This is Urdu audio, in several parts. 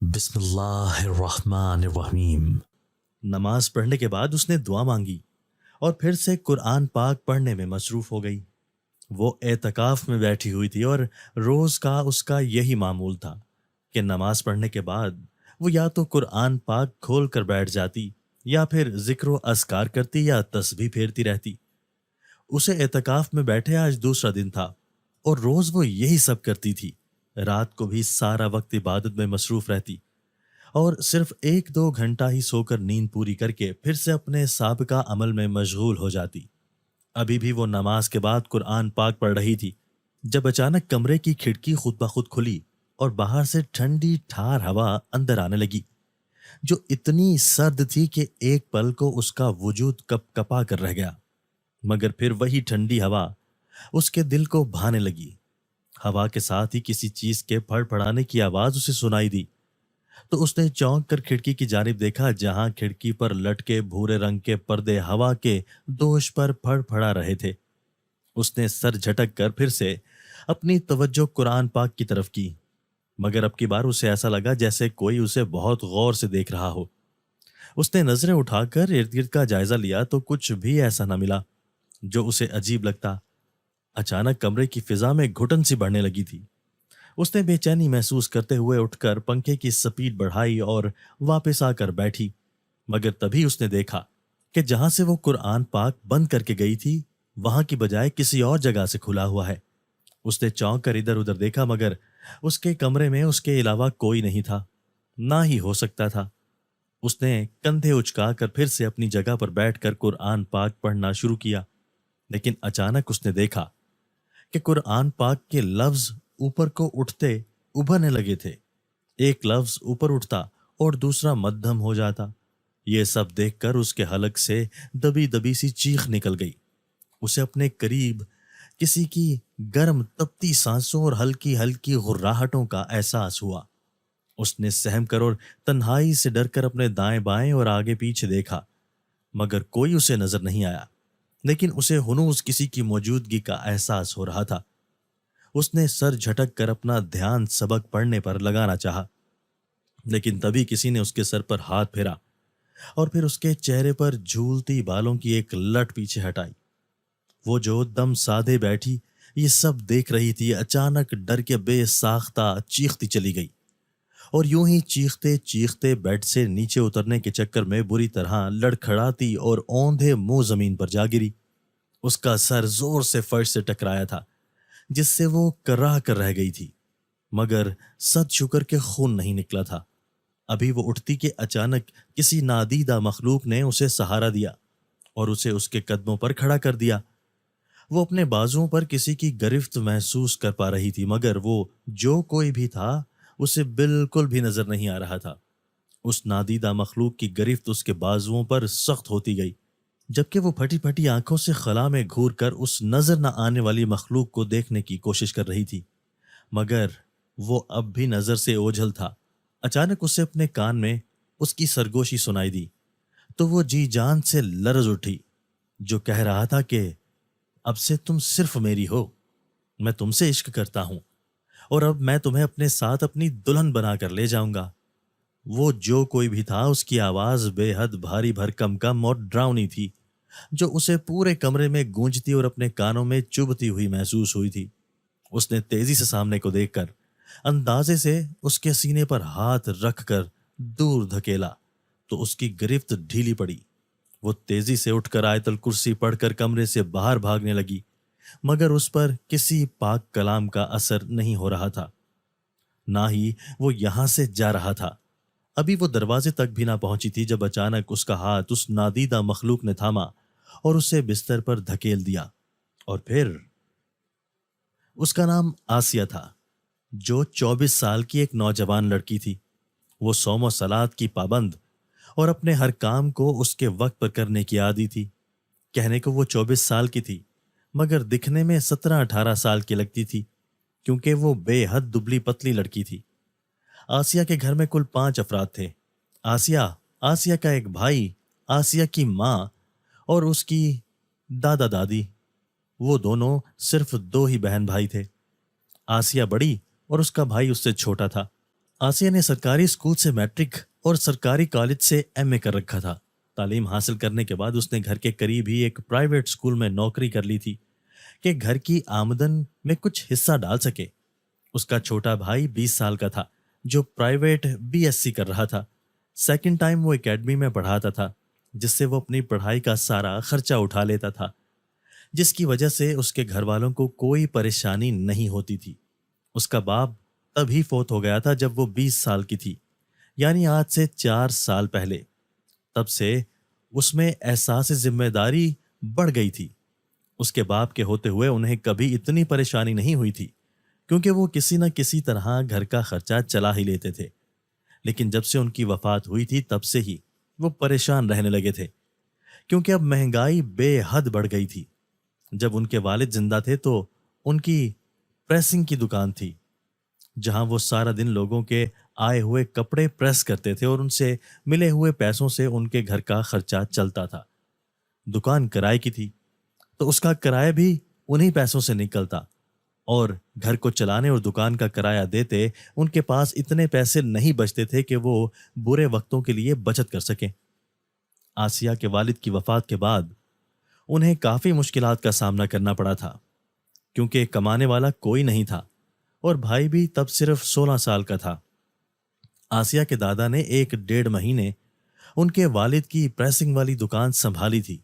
بسم اللہ الرحمن الرحیم۔ نماز پڑھنے کے بعد اس نے دعا مانگی اور پھر سے قرآن پاک پڑھنے میں مصروف ہو گئی۔ وہ اعتکاف میں بیٹھی ہوئی تھی اور روز کا اس کا یہی معمول تھا کہ نماز پڑھنے کے بعد وہ یا تو قرآن پاک کھول کر بیٹھ جاتی یا پھر ذکر و اذکار کرتی یا تسبیح پھیرتی رہتی۔ اسے اعتکاف میں بیٹھے آج دوسرا دن تھا اور روز وہ یہی سب کرتی تھی۔ رات کو بھی سارا وقت عبادت میں مصروف رہتی اور صرف 1-2 گھنٹہ ہی سو کر نیند پوری کر کے پھر سے اپنے سابقہ عمل میں مشغول ہو جاتی۔ ابھی بھی وہ نماز کے بعد قرآن پاک پڑھ رہی تھی جب اچانک کمرے کی کھڑکی خود بخود کھلی اور باہر سے ٹھنڈی ٹھار ہوا اندر آنے لگی، جو اتنی سرد تھی کہ ایک پل کو اس کا وجود کپ کپا کر رہ گیا۔ مگر پھر وہی ٹھنڈی ہوا اس کے دل کو بھانے لگی۔ ہوا کے ساتھ ہی کسی چیز کے پھڑ پھڑانے کی آواز اسے سنائی دی، تو اس نے چونک کر کھڑکی کی جانب دیکھا، جہاں کھڑکی پر لٹکے بھورے رنگ کے پردے ہوا کے دوش پر پھڑ پھڑا رہے تھے۔ اس نے سر جھٹک کر پھر سے اپنی توجہ قرآن پاک کی طرف کی، مگر اب کی بار اسے ایسا لگا جیسے کوئی اسے بہت غور سے دیکھ رہا ہو۔ اس نے نظریں اٹھا کر ارد گرد کا جائزہ لیا تو کچھ بھی ایسا نہ ملا جو اسے عجیب لگتا۔ اچانک کمرے کی فضا میں گھٹن سی بڑھنے لگی تھی۔ اس نے بے چینی محسوس کرتے ہوئے اٹھ کر پنکھے کی سپیڈ بڑھائی اور واپس آ کر بیٹھی، مگر تبھی اس نے دیکھا کہ جہاں سے وہ قرآن پاک بند کر کے گئی تھی وہاں کی بجائے کسی اور جگہ سے کھلا ہوا ہے۔ اس نے چونک کر ادھر ادھر دیکھا، مگر اس کے کمرے میں اس کے علاوہ کوئی نہیں تھا، نہ ہی ہو سکتا تھا۔ اس نے کندھے اچکا کر پھر سے اپنی جگہ پر بیٹھ کر قرآن پاک پڑھنا شروع کیا، لیکن اچانک اس نے دیکھا کہ قرآن پاک کے لفظ اوپر کو اٹھتے ابھرنے لگے تھے۔ ایک لفظ اوپر اٹھتا اور دوسرا مدھم ہو جاتا۔ یہ سب دیکھ کر اس کے حلق سے دبی دبی سی چیخ نکل گئی۔ اسے اپنے قریب کسی کی گرم تپتی سانسوں اور ہلکی ہلکی غراہٹوں کا احساس ہوا۔ اس نے سہم کر اور تنہائی سے ڈر کر اپنے دائیں بائیں اور آگے پیچھے دیکھا، مگر کوئی اسے نظر نہیں آیا، لیکن اسے ہنوز کسی کی موجودگی کا احساس ہو رہا تھا۔ اس نے سر جھٹک کر اپنا دھیان سبق پڑھنے پر لگانا چاہا، لیکن تبھی کسی نے اس کے سر پر ہاتھ پھیرا اور پھر اس کے چہرے پر جھولتی بالوں کی ایک لٹ پیچھے ہٹائی۔ وہ جو دم سادھے بیٹھی یہ سب دیکھ رہی تھی، اچانک ڈر کے بے ساختہ چیختی چلی گئی اور یوں ہی چیختے چیختے بیڈ سے نیچے اترنے کے چکر میں بری طرح لڑکھڑاتی اور اوندھے منہ زمین پر جا گری۔ اس کا سر زور سے فرش سے ٹکرایا تھا، جس سے وہ کرا کر رہ گئی تھی، مگر صد شکر کے خون نہیں نکلا تھا۔ ابھی وہ اٹھتی کہ اچانک کسی نادیدہ مخلوق نے اسے سہارا دیا اور اسے اس کے قدموں پر کھڑا کر دیا۔ وہ اپنے بازوؤں پر کسی کی گرفت محسوس کر پا رہی تھی، مگر وہ جو کوئی بھی تھا اسے بالکل بھی نظر نہیں آ رہا تھا۔ اس نادیدہ مخلوق کی گرفت اس کے بازوؤں پر سخت ہوتی گئی، جبکہ وہ پھٹی پھٹی آنکھوں سے خلا میں گھور کر اس نظر نہ آنے والی مخلوق کو دیکھنے کی کوشش کر رہی تھی، مگر وہ اب بھی نظر سے اوجھل تھا۔ اچانک اسے اپنے کان میں اس کی سرگوشی سنائی دی تو وہ جی جان سے لرز اٹھی، جو کہہ رہا تھا کہ اب سے تم صرف میری ہو، میں تم سے عشق کرتا ہوں اور اب میں تمہیں اپنے ساتھ اپنی دلہن بنا کر لے جاؤں گا۔ وہ جو کوئی بھی تھا اس کی آواز بے حد بھاری بھرکم کم اور ڈراؤنی تھی، جو اسے پورے کمرے میں گونجتی اور اپنے کانوں میں چبھتی ہوئی محسوس ہوئی تھی۔ اس نے تیزی سے سامنے کو دیکھ کر اندازے سے اس کے سینے پر ہاتھ رکھ کر دور دھکیلا تو اس کی گرفت ڈھیلی پڑی۔ وہ تیزی سے اٹھ کر آیت الکرسی پڑھ کر کمرے سے باہر بھاگنے لگی، مگر اس پر کسی پاک کلام کا اثر نہیں ہو رہا تھا، نہ ہی وہ یہاں سے جا رہا تھا۔ ابھی وہ دروازے تک بھی نہ پہنچی تھی جب اچانک اس کا ہاتھ اس نادیدہ مخلوق نے تھاما اور اسے بستر پر دھکیل دیا، اور پھر اس کا نام آسیہ تھا، جو 24 سال کی ایک نوجوان لڑکی تھی۔ وہ صوم و صلات کی پابند اور اپنے ہر کام کو اس کے وقت پر کرنے کی عادی تھی۔ کہنے کو وہ 24 سال کی تھی، مگر دکھنے میں 17-18 سال کی لگتی تھی، کیونکہ وہ بے حد دبلی پتلی لڑکی تھی۔ آسیہ کے گھر میں کل 5 افراد تھے۔ آسیہ، آسیہ کا ایک بھائی، آسیہ کی ماں اور اس کی دادا دادی۔ وہ دونوں صرف 2 ہی بہن بھائی تھے۔ آسیہ بڑی اور اس کا بھائی اس سے چھوٹا تھا۔ آسیہ نے سرکاری اسکول سے میٹرک اور سرکاری کالج سے ایم اے کر رکھا تھا۔ تعلیم حاصل کرنے کے بعد اس نے گھر کے قریب ہی ایک پرائیویٹ اسکول میں نوکری کر لی تھی کہ گھر کی آمدن میں کچھ حصہ ڈال سکے۔ اس کا چھوٹا بھائی 20 سال کا تھا جو پرائیویٹ بی ایس سی کر رہا تھا۔ سیکنڈ ٹائم وہ اکیڈمی میں پڑھاتا تھا جس سے وہ اپنی پڑھائی کا سارا خرچہ اٹھا لیتا تھا، جس کی وجہ سے اس کے گھر والوں کو کوئی پریشانی نہیں ہوتی تھی۔ اس کا باپ تب ہی فوت ہو گیا تھا جب وہ 20 سال کی تھی، یعنی آج سے 4 سال پہلے۔ تب سے اس میں احساس ذمہ داری بڑھ گئی تھی۔ اس کے باپ کے ہوتے ہوئے انہیں کبھی اتنی پریشانی نہیں ہوئی تھی کیونکہ وہ کسی نہ کسی طرح گھر کا خرچہ چلا ہی لیتے تھے، لیکن جب سے ان کی وفات ہوئی تھی تب سے ہی وہ پریشان رہنے لگے تھے کیونکہ اب مہنگائی بے حد بڑھ گئی تھی۔ جب ان کے والد زندہ تھے تو ان کی پریسنگ کی دکان تھی جہاں وہ سارا دن لوگوں کے آئے ہوئے کپڑے پریس کرتے تھے اور ان سے ملے ہوئے پیسوں سے ان کے گھر کا خرچہ چلتا تھا۔ دکان کرائے کی تھی تو اس کا کرایہ بھی انہی پیسوں سے نکلتا، اور گھر کو چلانے اور دکان کا کرایہ دیتے ان کے پاس اتنے پیسے نہیں بچتے تھے کہ وہ برے وقتوں کے لیے بچت کر سکیں۔ آسیہ کے والد کی وفات کے بعد انہیں کافی مشکلات کا سامنا کرنا پڑا تھا کیونکہ کمانے والا کوئی نہیں تھا اور بھائی بھی تب صرف 16 سال کا تھا۔ آسیہ کے دادا نے 1.5 مہینے ان کے والد کی پریسنگ والی دکان سنبھالی تھی،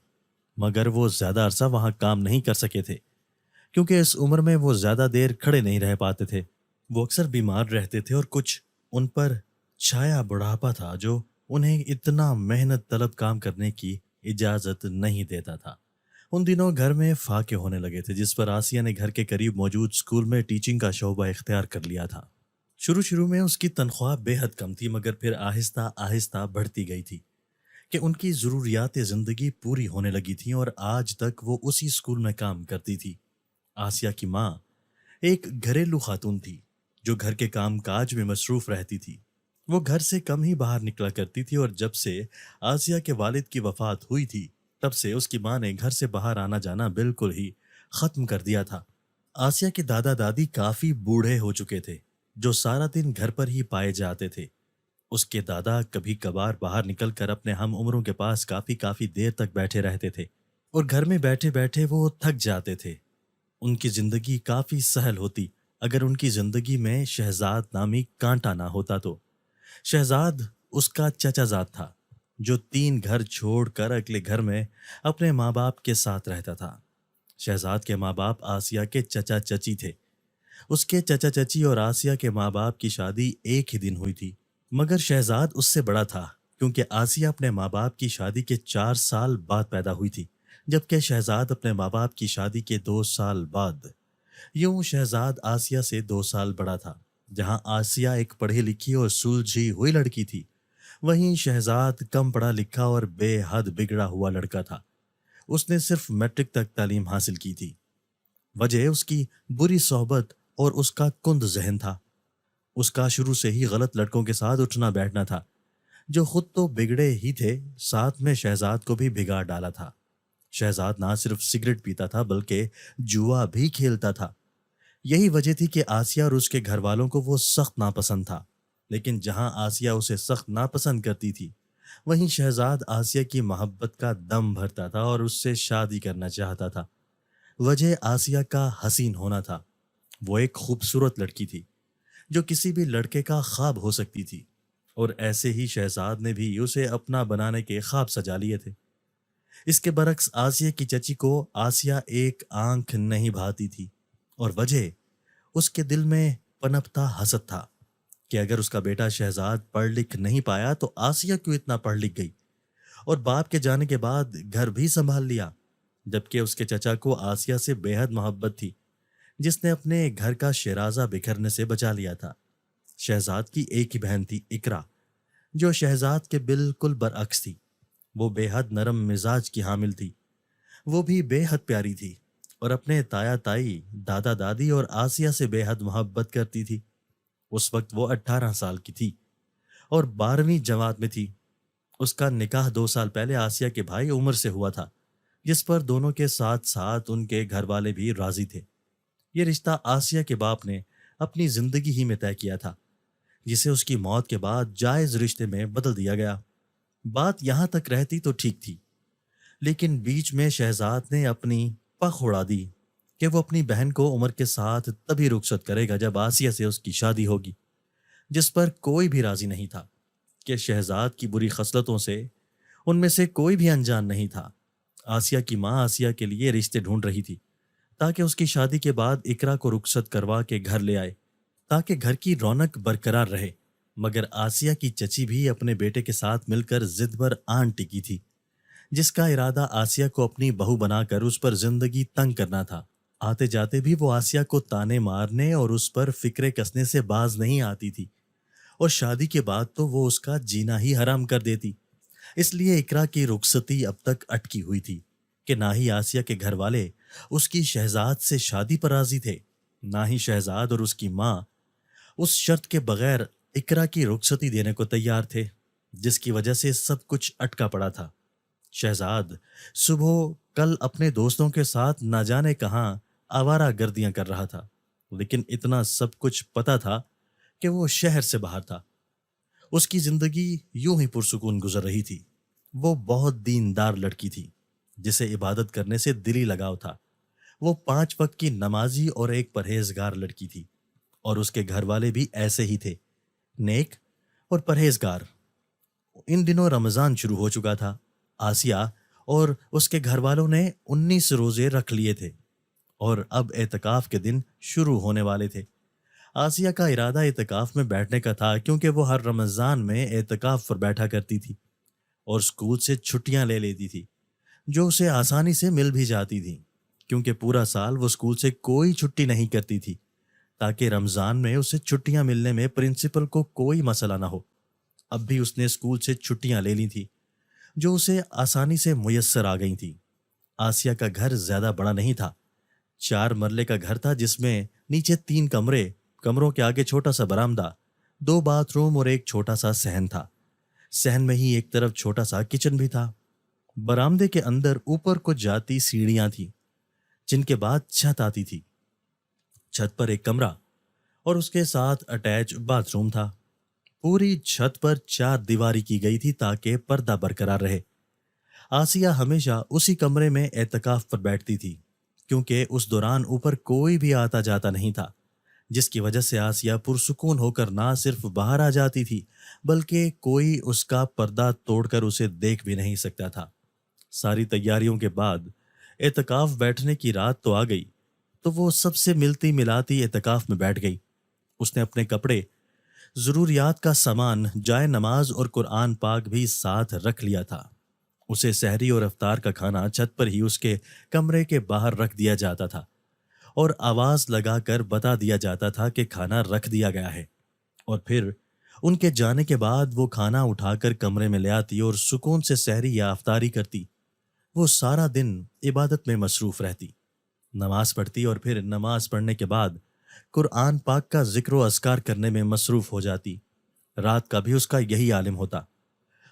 مگر وہ زیادہ عرصہ وہاں کام نہیں کر سکے تھے کیونکہ اس عمر میں وہ زیادہ دیر کھڑے نہیں رہ پاتے تھے۔ وہ اکثر بیمار رہتے تھے اور کچھ ان پر چھایا بڑھاپا تھا جو انہیں اتنا محنت طلب کام کرنے کی اجازت نہیں دیتا تھا۔ ان دنوں گھر میں فاقے ہونے لگے تھے جس پر آسیہ نے گھر کے قریب موجود اسکول میں ٹیچنگ کا شعبہ اختیار کر لیا تھا۔ شروع میں اس کی تنخواہ بے حد کم تھی، مگر پھر آہستہ آہستہ بڑھتی گئی تھی کہ ان کی ضروریات زندگی پوری ہونے لگی تھیں اور آج تک وہ اسی اسکول میں کام کرتی تھی۔ آسیہ کی ماں ایک گھریلو خاتون تھی جو گھر کے کام کاج میں مصروف رہتی تھی۔ وہ گھر سے کم ہی باہر نکلا کرتی تھی اور جب سے آسیہ کے والد کی وفات ہوئی تھی تب سے اس کی ماں نے گھر سے باہر آنا جانا بالکل ہی ختم کر دیا تھا۔ آسیہ کے دادا دادی کافی بوڑھے ہو چکے تھے جو سارا دن گھر پر ہی پائے جاتے تھے۔ اس کے دادا کبھی کبھار باہر نکل کر اپنے ہم عمروں کے پاس کافی دیر تک بیٹھے رہتے تھے اور گھر میں بیٹھے بیٹھے وہ تھک جاتے تھے۔ ان کی زندگی کافی سہل ہوتی اگر ان کی زندگی میں شہزاد نامی کانٹا نہ ہوتا تو۔ شہزاد اس کا چچا زاد تھا جو 3 گھر چھوڑ کر اگلے گھر میں اپنے ماں باپ کے ساتھ رہتا تھا۔ شہزاد کے ماں باپ آسیہ کے چچا چچی تھے۔ اس کے چچا چچی اور آسیہ کے ماں باپ کی شادی ایک ہی دن ہوئی تھی، مگر شہزاد اس سے بڑا تھا کیونکہ آسیہ اپنے ماں باپ کی شادی کے 4 سال بعد پیدا ہوئی تھی، جبکہ شہزاد اپنے ماں باپ کی شادی کے 2 سال بعد۔ یوں شہزاد آسیہ سے 2 سال بڑا تھا۔ جہاں آسیہ ایک پڑھی لکھی اور سلجھی ہوئی لڑکی تھی، وہیں شہزاد کم پڑھا لکھا اور بے حد بگڑا ہوا لڑکا تھا۔ اس نے صرف میٹرک تک تعلیم حاصل کی تھی۔ وجہ اس کی بری صحبت اور اس کا کند ذہن تھا۔ اس کا شروع سے ہی غلط لڑکوں کے ساتھ اٹھنا بیٹھنا تھا جو خود تو بگڑے ہی تھے، ساتھ میں شہزاد کو بھی بگاڑ ڈالا تھا۔ شہزاد نہ صرف سگریٹ پیتا تھا بلکہ جوا بھی کھیلتا تھا۔ یہی وجہ تھی کہ آسیہ اور اس کے گھر والوں کو وہ سخت ناپسند تھا، لیکن جہاں آسیہ اسے سخت ناپسند کرتی تھی وہیں شہزاد آسیہ کی محبت کا دم بھرتا تھا اور اس سے شادی کرنا چاہتا تھا۔ وجہ آسیہ کا حسین ہونا تھا۔ وہ ایک خوبصورت لڑکی تھی جو کسی بھی لڑکے کا خواب ہو سکتی تھی، اور ایسے ہی شہزاد نے بھی اسے اپنا بنانے کے خواب سجا لیے تھے۔ اس کے برعکس آسیہ کی چچی کو آسیہ ایک آنکھ نہیں بھاتی تھی، اور وجہ اس کے دل میں پنپتا حسد تھا کہ اگر اس کا بیٹا شہزاد پڑھ لکھ نہیں پایا تو آسیہ کیوں اتنا پڑھ لکھ گئی اور باپ کے جانے کے بعد گھر بھی سنبھال لیا، جبکہ اس کے چچا کو آسیہ سے بے حد محبت تھی جس نے اپنے گھر کا شیرازہ بکھرنے سے بچا لیا تھا۔ شہزاد کی ایک ہی بہن تھی، اقرا، جو شہزاد کے بالکل برعکس تھی۔ وہ بے حد نرم مزاج کی حامل تھی۔ وہ بھی بے حد پیاری تھی اور اپنے تایا تائی، دادا دادی اور آسیہ سے بے حد محبت کرتی تھی۔ اس وقت وہ 18 سال کی تھی اور 12ویں جماعت میں تھی۔ اس کا نکاح 2 سال پہلے آسیہ کے بھائی عمر سے ہوا تھا، جس پر دونوں کے ساتھ ساتھ ان کے گھر والے بھی راضی تھے۔ یہ رشتہ آسیہ کے باپ نے اپنی زندگی ہی میں طے کیا تھا جسے اس کی موت کے بعد جائز رشتے میں بدل دیا گیا۔ بات یہاں تک رہتی تو ٹھیک تھی، لیکن بیچ میں شہزاد نے اپنی پخ اڑا دی کہ وہ اپنی بہن کو عمر کے ساتھ تبھی رخصت کرے گا جب آسیہ سے اس کی شادی ہوگی، جس پر کوئی بھی راضی نہیں تھا کہ شہزاد کی بری خصلتوں سے ان میں سے کوئی بھی انجان نہیں تھا۔ آسیہ کی ماں آسیہ کے لیے رشتے ڈھونڈ رہی تھی تاکہ اس کی شادی کے بعد اقرا کو رخصت کروا کے گھر لے آئے تاکہ گھر کی رونق برقرار رہے، مگر آسیہ کی چچی بھی اپنے بیٹے کے ساتھ مل کر ضد پر آن ٹکی تھی، جس کا ارادہ آسیہ کو اپنی بہو بنا کر اس پر زندگی تنگ کرنا تھا۔ آتے جاتے بھی وہ آسیہ کو تانے مارنے اور اس پر فکرے کسنے سے باز نہیں آتی تھی، اور شادی کے بعد تو وہ اس کا جینا ہی حرام کر دیتی۔ اس لیے اقرا کی رخصتی اب تک اٹکی ہوئی تھی کہ نہ ہی آسیہ کے گھر والے اس کی شہزاد سے شادی پر راضی تھے، نہ ہی شہزاد اور اس کی ماں اس شرط کے بغیر اقرا کی رخصتی دینے کو تیار تھے، جس کی وجہ سے سب کچھ اٹکا پڑا تھا۔ شہزاد صبح کل اپنے دوستوں کے ساتھ نہ جانے کہاں آوارہ گردیاں کر رہا تھا، لیکن اتنا سب کچھ پتا تھا کہ وہ شہر سے باہر تھا۔ اس کی زندگی یوں ہی پرسکون گزر رہی تھی۔ وہ بہت دیندار لڑکی تھی جسے عبادت کرنے سے دلی لگاؤ تھا۔ وہ 5 وقت کی نمازی اور ایک پرہیزگار لڑکی تھی، اور اس کے گھر والے بھی ایسے ہی تھے، نیک اور پرہیزگار۔ ان دنوں رمضان شروع ہو چکا تھا۔ آسیہ اور اس کے گھر والوں نے 19 روزے رکھ لیے تھے اور اب اعتکاف کے دن شروع ہونے والے تھے۔ آسیہ کا ارادہ اعتکاف میں بیٹھنے کا تھا، کیونکہ وہ ہر رمضان میں اعتکاف پر بیٹھا کرتی تھی اور اسکول سے چھٹیاں لے لیتی تھی، جو اسے آسانی سے مل بھی جاتی تھی، کیونکہ پورا سال وہ اسکول سے کوئی چھٹی نہیں کرتی تھی، تاکہ رمضان میں اسے چھٹیاں ملنے میں پرنسپل کو کوئی مسئلہ نہ ہو۔ اب بھی اس نے اسکول سے چھٹیاں لے لی تھی، جو اسے آسانی سے میسر آ گئی تھی۔ آسیہ کا گھر زیادہ بڑا نہیں تھا، 4 مرلے کا گھر تھا، جس میں نیچے 3 کمرے، کمروں کے آگے چھوٹا سا برآمدہ، 2 باتھ روم اور ایک چھوٹا سا صحن تھا۔ صحن میں ہی ایک طرف چھوٹا سا کچن بھی تھا۔ برآمدے کے اندر اوپر کو جاتی سیڑھیاں تھیں، جن کے بعد چھت آتی تھی۔ چھت پر ایک کمرہ اور اس کے ساتھ اٹیچ باتھ روم تھا۔ پوری چھت پر 4 دیواری کی گئی تھی تاکہ پردہ برقرار رہے۔ آسیہ ہمیشہ اسی کمرے میں اعتکاف پر بیٹھتی تھی، کیونکہ اس دوران اوپر کوئی بھی آتا جاتا نہیں تھا، جس کی وجہ سے آسیہ پرسکون ہو کر نہ صرف باہر آ جاتی تھی، بلکہ کوئی اس کا پردہ توڑ کر اسے دیکھ بھی نہیں سکتا تھا۔ ساری تیاریوں کے بعد اعتکاف بیٹھنے کی رات تو آ گئی، تو وہ سب سے ملتی ملاتی اعتکاف میں بیٹھ گئی۔ اس نے اپنے کپڑے، ضروریات کا سامان، جائے نماز اور قرآن پاک بھی ساتھ رکھ لیا تھا۔ اسے سحری اور افطار کا کھانا چھت پر ہی اس کے کمرے کے باہر رکھ دیا جاتا تھا اور آواز لگا کر بتا دیا جاتا تھا کہ کھانا رکھ دیا گیا ہے، اور پھر ان کے جانے کے بعد وہ کھانا اٹھا کر کمرے میں لے آتی اور سکون سے سحری یا افطاری کرتی۔ وہ سارا دن عبادت میں مصروف رہتی، نماز پڑھتی اور پھر نماز پڑھنے کے بعد قرآن پاک کا ذکر و اذکار کرنے میں مصروف ہو جاتی۔ رات کا بھی اس کا یہی عالم ہوتا،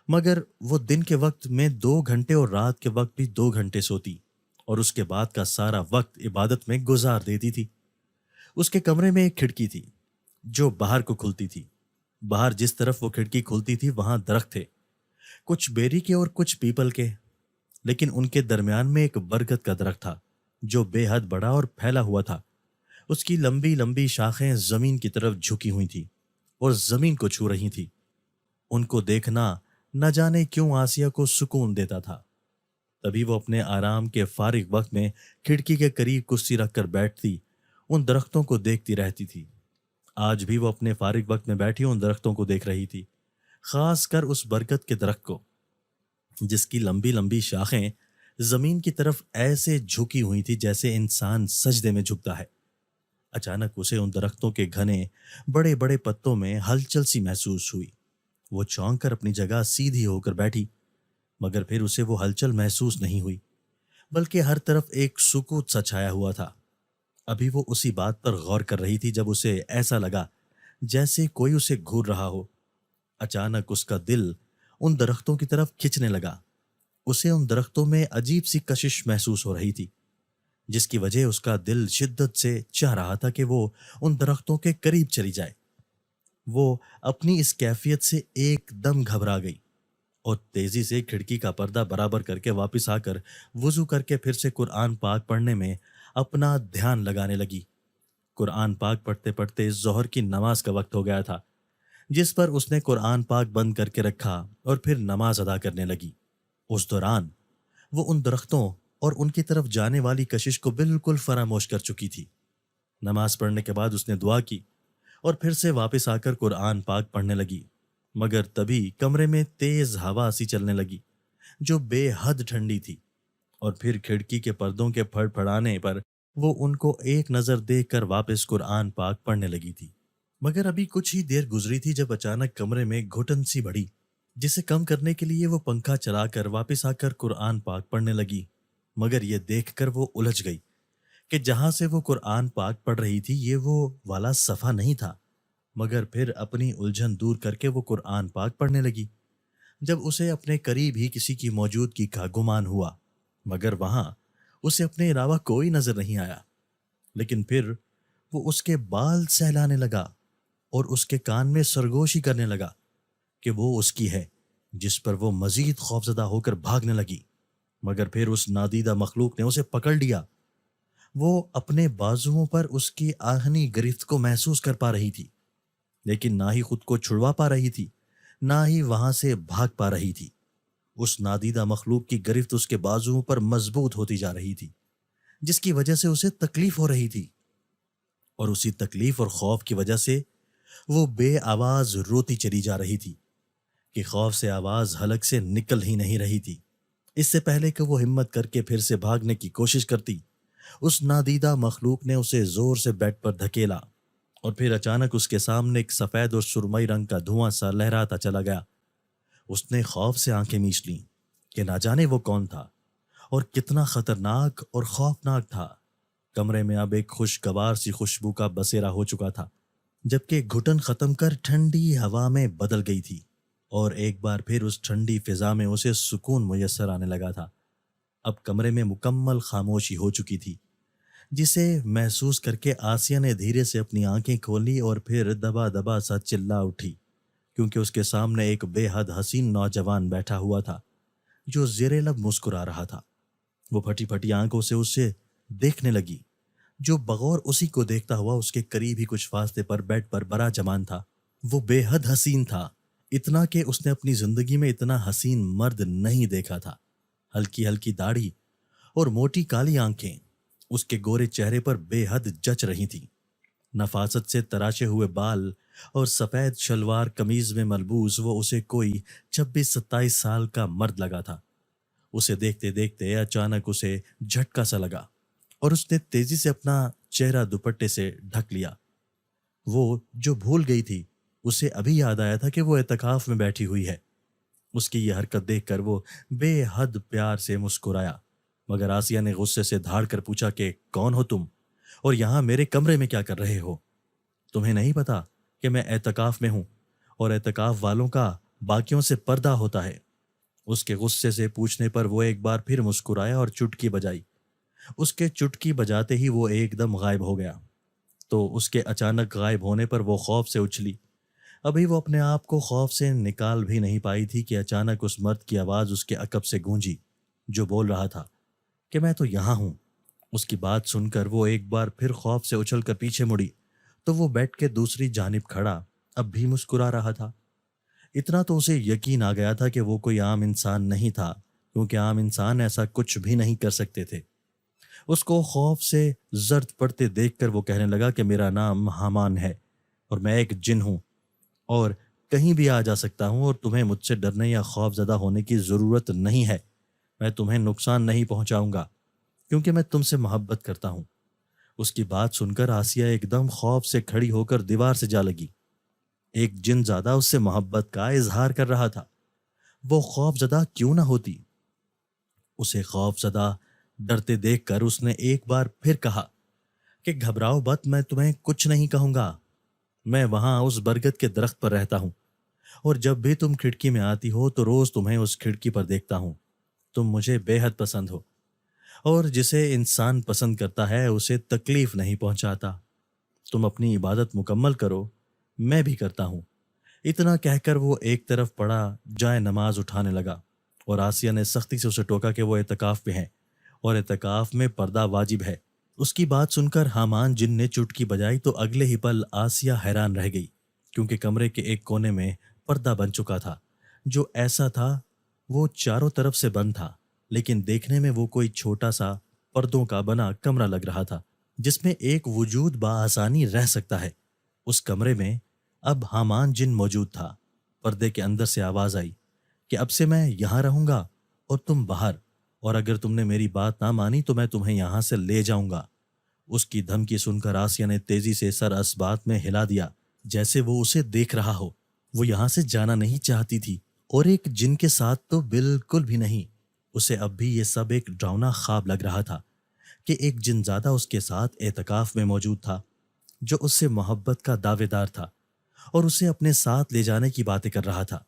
مگر وہ دن کے وقت میں 2 گھنٹے اور رات کے وقت بھی 2 گھنٹے سوتی، اور اس کے بعد کا سارا وقت عبادت میں گزار دیتی تھی۔ اس کے کمرے میں ایک کھڑکی تھی جو باہر کو کھلتی تھی۔ باہر جس طرف وہ کھڑکی کھلتی تھی وہاں درخت تھے، کچھ بیری کے اور کچھ پیپل کے، لیکن ان کے درمیان میں ایک برگد کا درخت تھا جو بے حد بڑا اور پھیلا ہوا تھا۔ اس کی لمبی لمبی شاخیں زمین کی طرف جھکی ہوئی تھیں اور زمین کو چھو رہی تھیں۔ ان کو دیکھنا نہ جانے کیوں آسیہ کو سکون دیتا تھا۔ تبھی وہ اپنے آرام کے فارغ وقت میں کھڑکی کے قریب کرسی رکھ کر بیٹھتی، ان درختوں کو دیکھتی رہتی تھی۔ آج بھی وہ اپنے فارغ وقت میں بیٹھی ان درختوں کو دیکھ رہی تھی، خاص کر اس برگد کے درخت کو، جس کی لمبی لمبی شاخیں زمین کی طرف ایسے جھکی ہوئی تھی جیسے انسان سجدے میں جھکتا ہے۔ اچانک اسے ان درختوں کے گھنے بڑے بڑے پتوں میں ہلچل سی محسوس ہوئی۔ وہ چونک کر اپنی جگہ سیدھی ہو کر بیٹھی، مگر پھر اسے وہ ہلچل محسوس نہیں ہوئی، بلکہ ہر طرف ایک سکوت سا چھایا ہوا تھا۔ ابھی وہ اسی بات پر غور کر رہی تھی جب اسے ایسا لگا جیسے کوئی اسے گھور رہا ہو۔ اچانک اس کا دل ان درختوں کی طرف کھنچنے لگا۔ اسے ان درختوں میں عجیب سی کشش محسوس ہو رہی تھی، جس کی وجہ اس کا دل شدت سے چاہ رہا تھا کہ وہ ان درختوں کے قریب چلی جائے۔ وہ اپنی اس کیفیت سے ایک دم گھبرا گئی اور تیزی سے کھڑکی کا پردہ برابر کر کے واپس آ کر وضو کر کے پھر سے قرآن پاک پڑھنے میں اپنا دھیان لگانے لگی۔ قرآن پاک پڑھتے پڑھتے ظہر کی نماز کا وقت ہو گیا تھا، جس پر اس نے قرآن پاک بند کر کے رکھا اور پھر نماز ادا کرنے لگی۔ اس دوران وہ ان درختوں اور ان کی طرف جانے والی کشش کو بالکل فراموش کر چکی تھی۔ نماز پڑھنے کے بعد اس نے دعا کی اور پھر سے واپس آ کر قرآن پاک پڑھنے لگی، مگر تبھی کمرے میں تیز ہوا سی چلنے لگی جو بے حد ٹھنڈی تھی، اور پھر کھڑکی کے پردوں کے پھڑ پھڑانے پر وہ ان کو ایک نظر دیکھ کر واپس قرآن پاک پڑھنے لگی تھی۔ مگر ابھی کچھ ہی دیر گزری تھی جب اچانک کمرے میں گھٹن سی بڑھی، جسے کم کرنے کے لیے وہ پنکھا چلا کر واپس آ کر قرآن پاک پڑھنے لگی، مگر یہ دیکھ کر وہ الجھ گئی کہ جہاں سے وہ قرآن پاک پڑھ رہی تھی یہ وہ والا صفحہ نہیں تھا، مگر پھر اپنی الجھن دور کر کے وہ قرآن پاک پڑھنے لگی جب اسے اپنے قریب ہی کسی کی موجودگی کا گمان ہوا، مگر وہاں اسے اپنے علاوہ کوئی نظر نہیں آیا۔ لیکن پھر وہ اس کے بال سہلانے لگا اور اس کے کان میں سرگوشی کرنے لگا کہ وہ اس کی ہے، جس پر وہ مزید خوفزدہ ہو کر بھاگنے لگی، مگر پھر اس نادیدہ مخلوق نے اسے پکڑ لیا۔ وہ اپنے بازوؤں پر اس کی آہنی گرفت کو محسوس کر پا رہی تھی، لیکن نہ ہی خود کو چھڑوا پا رہی تھی، نہ ہی وہاں سے بھاگ پا رہی تھی۔ اس نادیدہ مخلوق کی گرفت اس کے بازوؤں پر مضبوط ہوتی جا رہی تھی، جس کی وجہ سے اسے تکلیف ہو رہی تھی، اور اسی تکلیف اور خوف کی وجہ سے وہ بے آواز روتی چلی جا رہی تھی کہ خوف سے آواز حلق سے نکل ہی نہیں رہی تھی۔ اس سے پہلے کہ وہ ہمت کر کے پھر سے بھاگنے کی کوشش کرتی، اس نادیدہ مخلوق نے اسے زور سے بیڈ پر دھکیلا، اور پھر اچانک اس کے سامنے ایک سفید اور سرمئی رنگ کا دھواں سا لہراتا چلا گیا۔ اس نے خوف سے آنکھیں میچ لیں کہ نہ جانے وہ کون تھا اور کتنا خطرناک اور خوفناک تھا۔ کمرے میں اب ایک خوشگوار سی خوشبو کا بسیرا ہو چکا تھا، جبکہ گھٹن ختم کر ٹھنڈی ہوا میں بدل گئی تھی، اور ایک بار پھر اس ٹھنڈی فضا میں اسے سکون میسر آنے لگا تھا۔ اب کمرے میں مکمل خاموشی ہو چکی تھی، جسے محسوس کر کے آسیہ نے دھیرے سے اپنی آنکھیں کھولی اور پھر دبا دبا سا چلا اٹھی، کیونکہ اس کے سامنے ایک بے حد حسین نوجوان بیٹھا ہوا تھا جو زیر لب مسکرا رہا تھا۔ وہ پھٹی پھٹی آنکھوں سے اسے دیکھنے لگی، جو بغور اسی کو دیکھتا ہوا اس کے قریب ہی کچھ فاصلے پر بیڈ پر براجمان تھا۔ وہ بے حد حسین تھا، اتنا کہ اس نے اپنی زندگی میں اتنا حسین مرد نہیں دیکھا تھا۔ ہلکی ہلکی داڑھی اور موٹی کالی آنکھیں اس کے گورے چہرے پر بے حد جچ رہی تھیں۔ نفاست سے تراشے ہوئے بال اور سفید شلوار قمیض میں ملبوس وہ اسے کوئی 26-27 سال کا مرد لگا تھا۔ اسے دیکھتے دیکھتے اچانک اسے جھٹکا سا لگا اور اس نے تیزی سے اپنا چہرہ دوپٹے سے ڈھک لیا۔ وہ جو بھول گئی تھی اسے ابھی یاد آیا تھا کہ وہ اعتکاف میں بیٹھی ہوئی ہے۔ اس کی یہ حرکت دیکھ کر وہ بے حد پیار سے مسکرایا، مگر آسیہ نے غصے سے دھاڑ کر پوچھا کہ کون ہو تم اور یہاں میرے کمرے میں کیا کر رہے ہو؟ تمہیں نہیں پتا کہ میں اعتکاف میں ہوں اور اعتکاف والوں کا باقیوں سے پردہ ہوتا ہے؟ اس کے غصے سے پوچھنے پر وہ ایک بار پھر مسکرایا اور چٹکی بجائی۔ اس کے چٹکی بجاتے ہی وہ ایک دم غائب ہو گیا، تو اس کے اچانک غائب ہونے پر وہ خوف سے اچھلی۔ ابھی وہ اپنے آپ کو خوف سے نکال بھی نہیں پائی تھی کہ اچانک اس مرد کی آواز اس کے عقب سے گونجی، جو بول رہا تھا کہ میں تو یہاں ہوں۔ اس کی بات سن کر وہ ایک بار پھر خوف سے اچھل کر پیچھے مڑی تو وہ بیڈ کے دوسری جانب کھڑا اب بھی مسکرا رہا تھا۔ اتنا تو اسے یقین آ گیا تھا کہ وہ کوئی عام انسان نہیں تھا، کیونکہ عام انسان ایسا کچھ بھی نہیں کر سکتے تھے۔ اس کو خوف سے زرد پڑتے دیکھ کر وہ کہنے لگا کہ میرا نام حامان ہے اور میں ایک جن ہوں اور کہیں بھی آ جا سکتا ہوں، اور تمہیں مجھ سے ڈرنے یا خوف زدہ ہونے کی ضرورت نہیں ہے۔ میں تمہیں نقصان نہیں پہنچاؤں گا کیونکہ میں تم سے محبت کرتا ہوں۔ اس کی بات سن کر آسیہ ایک دم خوف سے کھڑی ہو کر دیوار سے جا لگی۔ ایک جن زادہ اس سے محبت کا اظہار کر رہا تھا، وہ خوف زدہ کیوں نہ ہوتی؟ اسے خوف زدہ ڈرتے دیکھ کر اس نے ایک بار پھر کہا کہ گھبراؤ مت، میں تمہیں کچھ نہیں کہوں گا۔ میں وہاں اس برگد کے درخت پر رہتا ہوں، اور جب بھی تم کھڑکی میں آتی ہو تو روز تمہیں اس کھڑکی پر دیکھتا ہوں۔ تم مجھے بے حد پسند ہو، اور جسے انسان پسند کرتا ہے اسے تکلیف نہیں پہنچاتا۔ تم اپنی عبادت مکمل کرو، میں بھی کرتا ہوں۔ اتنا کہہ کر وہ ایک طرف پڑا جائے نماز اٹھانے لگا اور آسیہ نے سختی سے اسے ٹوکا کہ وہ اعتکاف میں ہے اور اعتکاف میں پردہ واجب ہے۔ اس کی بات سن کر حامان جن نے چٹکی بجائی تو اگلے ہی پل آسیہ حیران رہ گئی، کیونکہ کمرے کے ایک کونے میں پردہ بن چکا تھا، جو ایسا تھا وہ چاروں طرف سے بند تھا، لیکن دیکھنے میں وہ کوئی چھوٹا سا پردوں کا بنا کمرہ لگ رہا تھا جس میں ایک وجود بآسانی رہ سکتا ہے۔ اس کمرے میں اب حامان جن موجود تھا۔ پردے کے اندر سے آواز آئی کہ اب سے میں یہاں رہوں گا اور تم باہر، اور اگر تم نے میری بات نہ مانی تو میں تمہیں یہاں سے لے جاؤں گا۔ اس کی دھمکی سن کر آسیہ نے تیزی سے سر اسبات میں ہلا دیا، جیسے وہ اسے دیکھ رہا ہو۔ وہ یہاں سے جانا نہیں چاہتی تھی، اور ایک جن کے ساتھ تو بالکل بھی نہیں۔ اسے اب بھی یہ سب ایک ڈراؤنا خواب لگ رہا تھا کہ ایک جن زادہ اس کے ساتھ اعتکاف میں موجود تھا، جو اس سے محبت کا دعوے دار تھا اور اسے اپنے ساتھ لے جانے کی باتیں کر رہا تھا۔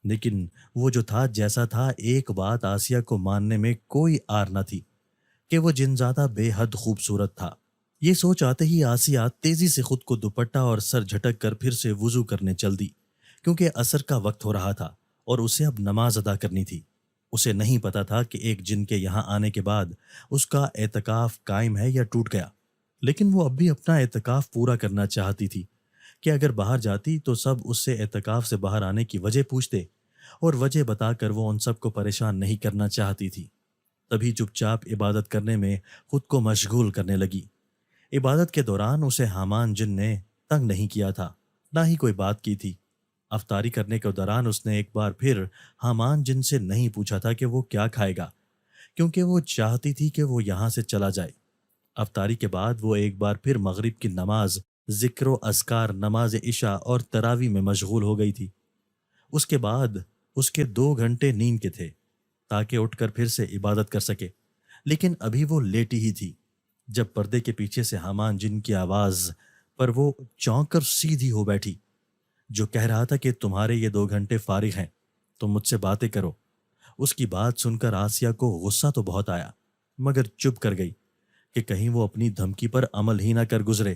لیکن وہ جو تھا جیسا تھا، ایک بات آسیہ کو ماننے میں کوئی آر نہ تھی کہ وہ جن زادہ بے حد خوبصورت تھا۔ یہ سوچ آتے ہی آسیہ تیزی سے خود کو دوپٹہ اور سر جھٹک کر پھر سے وضو کرنے چل دی، کیونکہ عصر کا وقت ہو رہا تھا اور اسے اب نماز ادا کرنی تھی۔ اسے نہیں پتا تھا کہ ایک جن کے یہاں آنے کے بعد اس کا اعتکاف قائم ہے یا ٹوٹ گیا، لیکن وہ اب بھی اپنا اعتکاف پورا کرنا چاہتی تھی کہ اگر باہر جاتی تو سب اس سے اعتکاف سے باہر آنے کی وجہ پوچھتے، اور وجہ بتا کر وہ ان سب کو پریشان نہیں کرنا چاہتی تھی۔ تبھی چپ چاپ عبادت کرنے میں خود کو مشغول کرنے لگی۔ عبادت کے دوران اسے حامان جن نے تنگ نہیں کیا تھا، نہ ہی کوئی بات کی تھی۔ افطاری کرنے کے دوران اس نے ایک بار پھر حامان جن سے نہیں پوچھا تھا کہ وہ کیا کھائے گا، کیونکہ وہ چاہتی تھی کہ وہ یہاں سے چلا جائے۔ افطاری کے بعد وہ ایک بار پھر مغرب کی نماز، ذکر و اذکار، نماز عشاء اور تراویح میں مشغول ہو گئی تھی۔ اس کے بعد اس کے 2 گھنٹے نیند کے تھے تاکہ اٹھ کر پھر سے عبادت کر سکے، لیکن ابھی وہ لیٹی ہی تھی جب پردے کے پیچھے سے حامان جن کی آواز پر وہ چونک کر سیدھی ہو بیٹھی، جو کہہ رہا تھا کہ تمہارے یہ 2 گھنٹے فارغ ہیں، تم مجھ سے باتیں کرو۔ اس کی بات سن کر آسیہ کو غصہ تو بہت آیا، مگر چپ کر گئی کہ کہیں وہ اپنی دھمکی پر عمل ہی نہ کر گزرے۔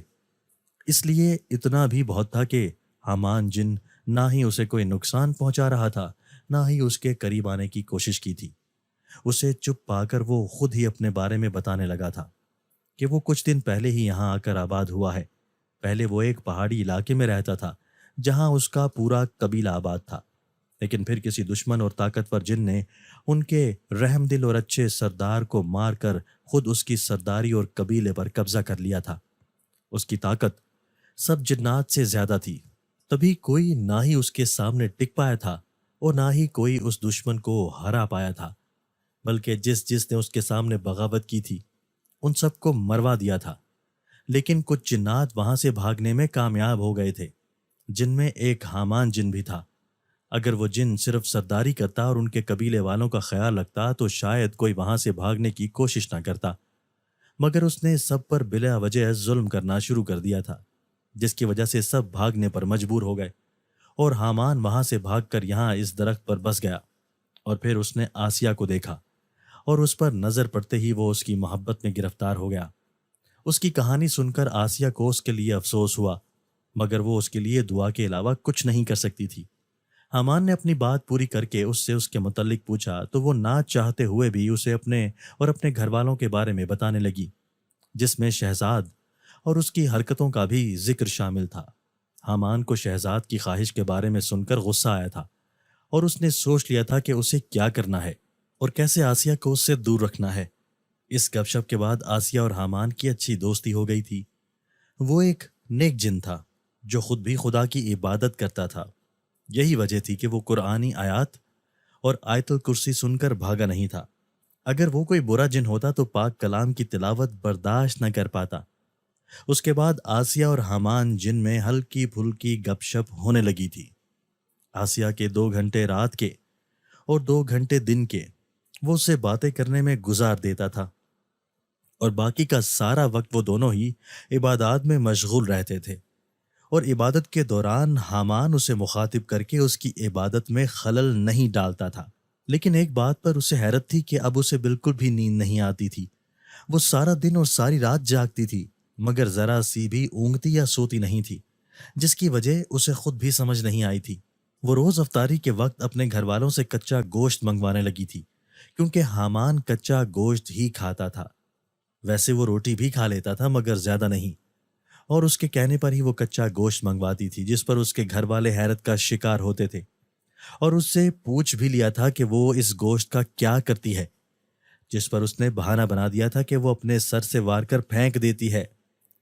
اس لیے اتنا بھی بہت تھا کہ حامان جن نہ ہی اسے کوئی نقصان پہنچا رہا تھا، نہ ہی اس کے قریب آنے کی کوشش کی تھی۔ اسے چپ پا کر وہ خود ہی اپنے بارے میں بتانے لگا تھا کہ وہ کچھ دن پہلے ہی یہاں آ کر آباد ہوا ہے۔ پہلے وہ ایک پہاڑی علاقے میں رہتا تھا جہاں اس کا پورا قبیلہ آباد تھا، لیکن پھر کسی دشمن اور طاقتور جن نے ان کے رحم دل اور اچھے سردار کو مار کر خود اس کی سرداری اور قبیلے پر قبضہ کر لیا تھا۔ اس کی طاقت سب جنات سے زیادہ تھی، تبھی کوئی نہ ہی اس کے سامنے ٹک پایا تھا اور نہ ہی کوئی اس دشمن کو ہرا پایا تھا، بلکہ جس نے اس کے سامنے بغاوت کی تھی ان سب کو مروا دیا تھا۔ لیکن کچھ جنات وہاں سے بھاگنے میں کامیاب ہو گئے تھے، جن میں ایک حامان جن بھی تھا۔ اگر وہ جن صرف سرداری کرتا اور ان کے قبیلے والوں کا خیال رکھتا تو شاید کوئی وہاں سے بھاگنے کی کوشش نہ کرتا، مگر اس نے سب پر بلا وجہ ظلم کرنا شروع کر دیا تھا، جس کی وجہ سے سب بھاگنے پر مجبور ہو گئے، اور حامان وہاں سے بھاگ کر یہاں اس درخت پر بس گیا۔ اور پھر اس نے آسیہ کو دیکھا اور اس پر نظر پڑتے ہی وہ اس کی محبت میں گرفتار ہو گیا۔ اس کی کہانی سن کر آسیہ کو اس کے لیے افسوس ہوا، مگر وہ اس کے لیے دعا کے علاوہ کچھ نہیں کر سکتی تھی۔ حامان نے اپنی بات پوری کر کے اس سے اس کے متعلق پوچھا تو وہ نہ چاہتے ہوئے بھی اسے اپنے اور اپنے گھر والوں کے بارے میں بتانے لگی، جس میں شہزاد اور اس کی حرکتوں کا بھی ذکر شامل تھا۔ حامان کو شہزاد کی خواہش کے بارے میں سن کر غصہ آیا تھا، اور اس نے سوچ لیا تھا کہ اسے کیا کرنا ہے اور کیسے آسیہ کو اس سے دور رکھنا ہے۔ اس گپ شپ کے بعد آسیہ اور حامان کی اچھی دوستی ہو گئی تھی۔ وہ ایک نیک جن تھا جو خود بھی خدا کی عبادت کرتا تھا۔ یہی وجہ تھی کہ وہ قرآنی آیات اور آیت الکرسی سن کر بھاگا نہیں تھا۔ اگر وہ کوئی برا جن ہوتا تو پاک کلام کی تلاوت برداشت نہ کر پاتا۔ اس کے بعد آسیہ اور حامان جن میں ہلکی پھلکی گپ شپ ہونے لگی تھی۔ آسیہ کے 2 گھنٹے رات کے اور 2 گھنٹے دن کے وہ اسے باتیں کرنے میں گزار دیتا تھا، اور باقی کا سارا وقت وہ دونوں ہی عبادات میں مشغول رہتے تھے۔ اور عبادت کے دوران حامان اسے مخاطب کر کے اس کی عبادت میں خلل نہیں ڈالتا تھا، لیکن ایک بات پر اسے حیرت تھی کہ اب اسے بالکل بھی نیند نہیں آتی تھی۔ وہ سارا دن اور ساری رات جاگتی تھی، مگر ذرا سی بھی اونگتی یا سوتی نہیں تھی، جس کی وجہ اسے خود بھی سمجھ نہیں آئی تھی۔ وہ روز افطاری کے وقت اپنے گھر والوں سے کچا گوشت منگوانے لگی تھی، کیونکہ حامان کچا گوشت ہی کھاتا تھا۔ ویسے وہ روٹی بھی کھا لیتا تھا مگر زیادہ نہیں، اور اس کے کہنے پر ہی وہ کچا گوشت منگواتی تھی، جس پر اس کے گھر والے حیرت کا شکار ہوتے تھے اور اس سے پوچھ بھی لیا تھا کہ وہ اس گوشت کا کیا کرتی ہے، جس پر اس نے بہانہ بنا دیا تھا کہ وہ اپنے سر سے وار کر پھینک دیتی ہے،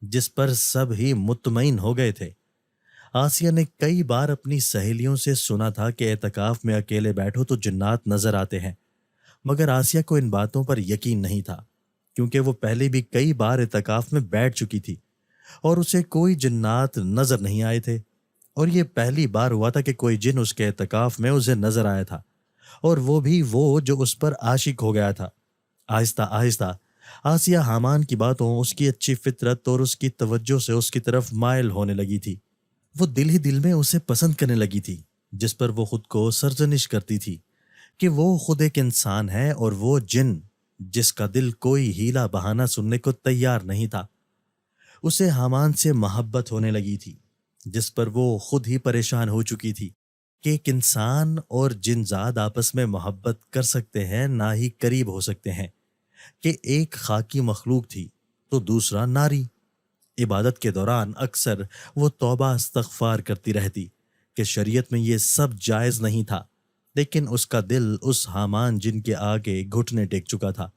جس پر سب ہی مطمئن ہو گئے تھے۔ آسیہ نے کئی بار اپنی سہیلیوں سے سنا تھا کہ اعتکاف میں اکیلے بیٹھو تو جنات نظر آتے ہیں، مگر آسیہ کو ان باتوں پر یقین نہیں تھا، کیونکہ وہ پہلے بھی کئی بار اعتکاف میں بیٹھ چکی تھی اور اسے کوئی جنات نظر نہیں آئے تھے، اور یہ پہلی بار ہوا تھا کہ کوئی جن اس کے اعتکاف میں اسے نظر آیا تھا، اور وہ بھی وہ جو اس پر عاشق ہو گیا تھا۔ آہستہ آہستہ آسیہ حامان کی باتوں، اس کی اچھی فطرت اور اس کی توجہ سے اس کی طرف مائل ہونے لگی تھی۔ وہ دل ہی دل میں اسے پسند کرنے لگی تھی، جس پر وہ خود کو سرزنش کرتی تھی کہ وہ خود ایک انسان ہے اور وہ جن جس کا دل کوئی ہیلا بہانہ سننے کو تیار نہیں تھا۔ اسے حامان سے محبت ہونے لگی تھی، جس پر وہ خود ہی پریشان ہو چکی تھی کہ ایک انسان اور جن ذات آپس میں محبت کر سکتے ہیں، نہ ہی قریب ہو سکتے ہیں، کہ ایک خاکی مخلوق تھی تو دوسرا ناری۔ عبادت کے دوران اکثر وہ توبہ استغفار کرتی رہتی کہ شریعت میں یہ سب جائز نہیں تھا، لیکن اس کا دل اس حامان جن کے آگے گھٹنے ٹیک چکا تھا،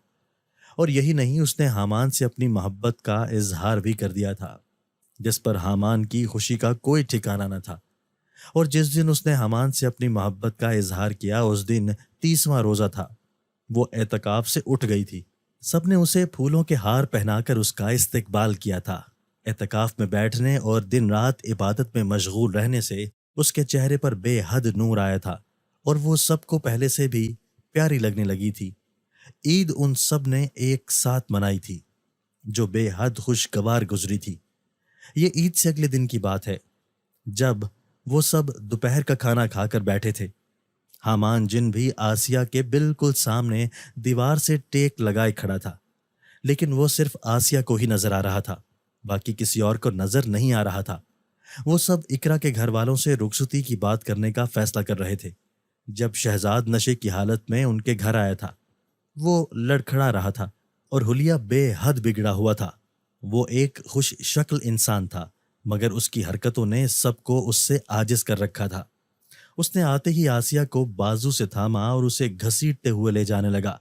اور یہی نہیں، اس نے حامان سے اپنی محبت کا اظہار بھی کر دیا تھا، جس پر حامان کی خوشی کا کوئی ٹھکانہ نہ تھا۔ اور جس دن اس نے حامان سے اپنی محبت کا اظہار کیا، اس دن 30واں روزہ تھا۔ وہ اعتکاف سے اٹھ گئی تھی۔ سب نے اسے پھولوں کے ہار پہنا کر اس کا استقبال کیا تھا۔ اعتکاف میں بیٹھنے اور دن رات عبادت میں مشغول رہنے سے اس کے چہرے پر بے حد نور آیا تھا، اور وہ سب کو پہلے سے بھی پیاری لگنے لگی تھی۔ عید ان سب نے ایک ساتھ منائی تھی، جو بے حد خوشگوار گزری تھی۔ یہ عید سے اگلے دن کی بات ہے، جب وہ سب دوپہر کا کھانا کھا کر بیٹھے تھے۔ حامان جن بھی آسیہ کے بالکل سامنے دیوار سے ٹیک لگائے کھڑا تھا، لیکن وہ صرف آسیہ کو ہی نظر آ رہا تھا، باقی کسی اور کو نظر نہیں آ رہا تھا۔ وہ سب اقرا کے گھر والوں سے رخصتی کی بات کرنے کا فیصلہ کر رہے تھے، جب شہزاد نشے کی حالت میں ان کے گھر آیا تھا۔ وہ لڑکھڑا رہا تھا اور حلیہ بے حد بگڑا ہوا تھا۔ وہ ایک خوش شکل انسان تھا، مگر اس کی حرکتوں نے سب کو اس سے عاجز کر رکھا تھا۔ اس نے آتے ہی آسیہ کو بازو سے تھاما اور اسے گھسیٹتے ہوئے لے جانے لگا۔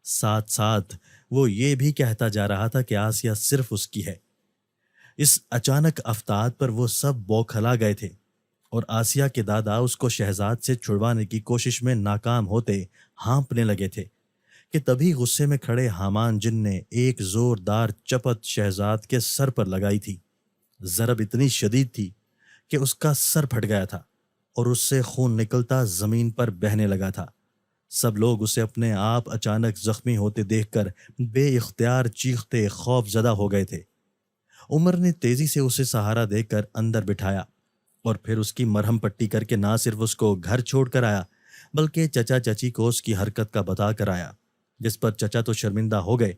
ساتھ ساتھ وہ یہ بھی کہتا جا رہا تھا کہ آسیہ صرف اس کی ہے۔ اس اچانک افتاد پر وہ سب بوکھلا گئے تھے، اور آسیہ کے دادا اس کو شہزاد سے چھڑوانے کی کوشش میں ناکام ہوتے ہانپنے لگے تھے کہ تبھی غصے میں کھڑے حامان جن نے ایک زوردار چپت شہزاد کے سر پر لگائی تھی۔ ضرب اتنی شدید تھی کہ اس کا سر پھٹ گیا تھا اور اس سے خون نکلتا زمین پر بہنے لگا تھا۔ سب لوگ اسے اپنے آپ اچانک زخمی ہوتے دیکھ کر بے اختیار چیختے خوف زدہ ہو گئے تھے۔ عمر نے تیزی سے اسے سہارا دے کر اندر بٹھایا اور پھر اس کی مرہم پٹی کر کے نہ صرف اس کو گھر چھوڑ کر آیا، بلکہ چچا چچی کو اس کی حرکت کا بتا کر آیا، جس پر چچا تو شرمندہ ہو گئے،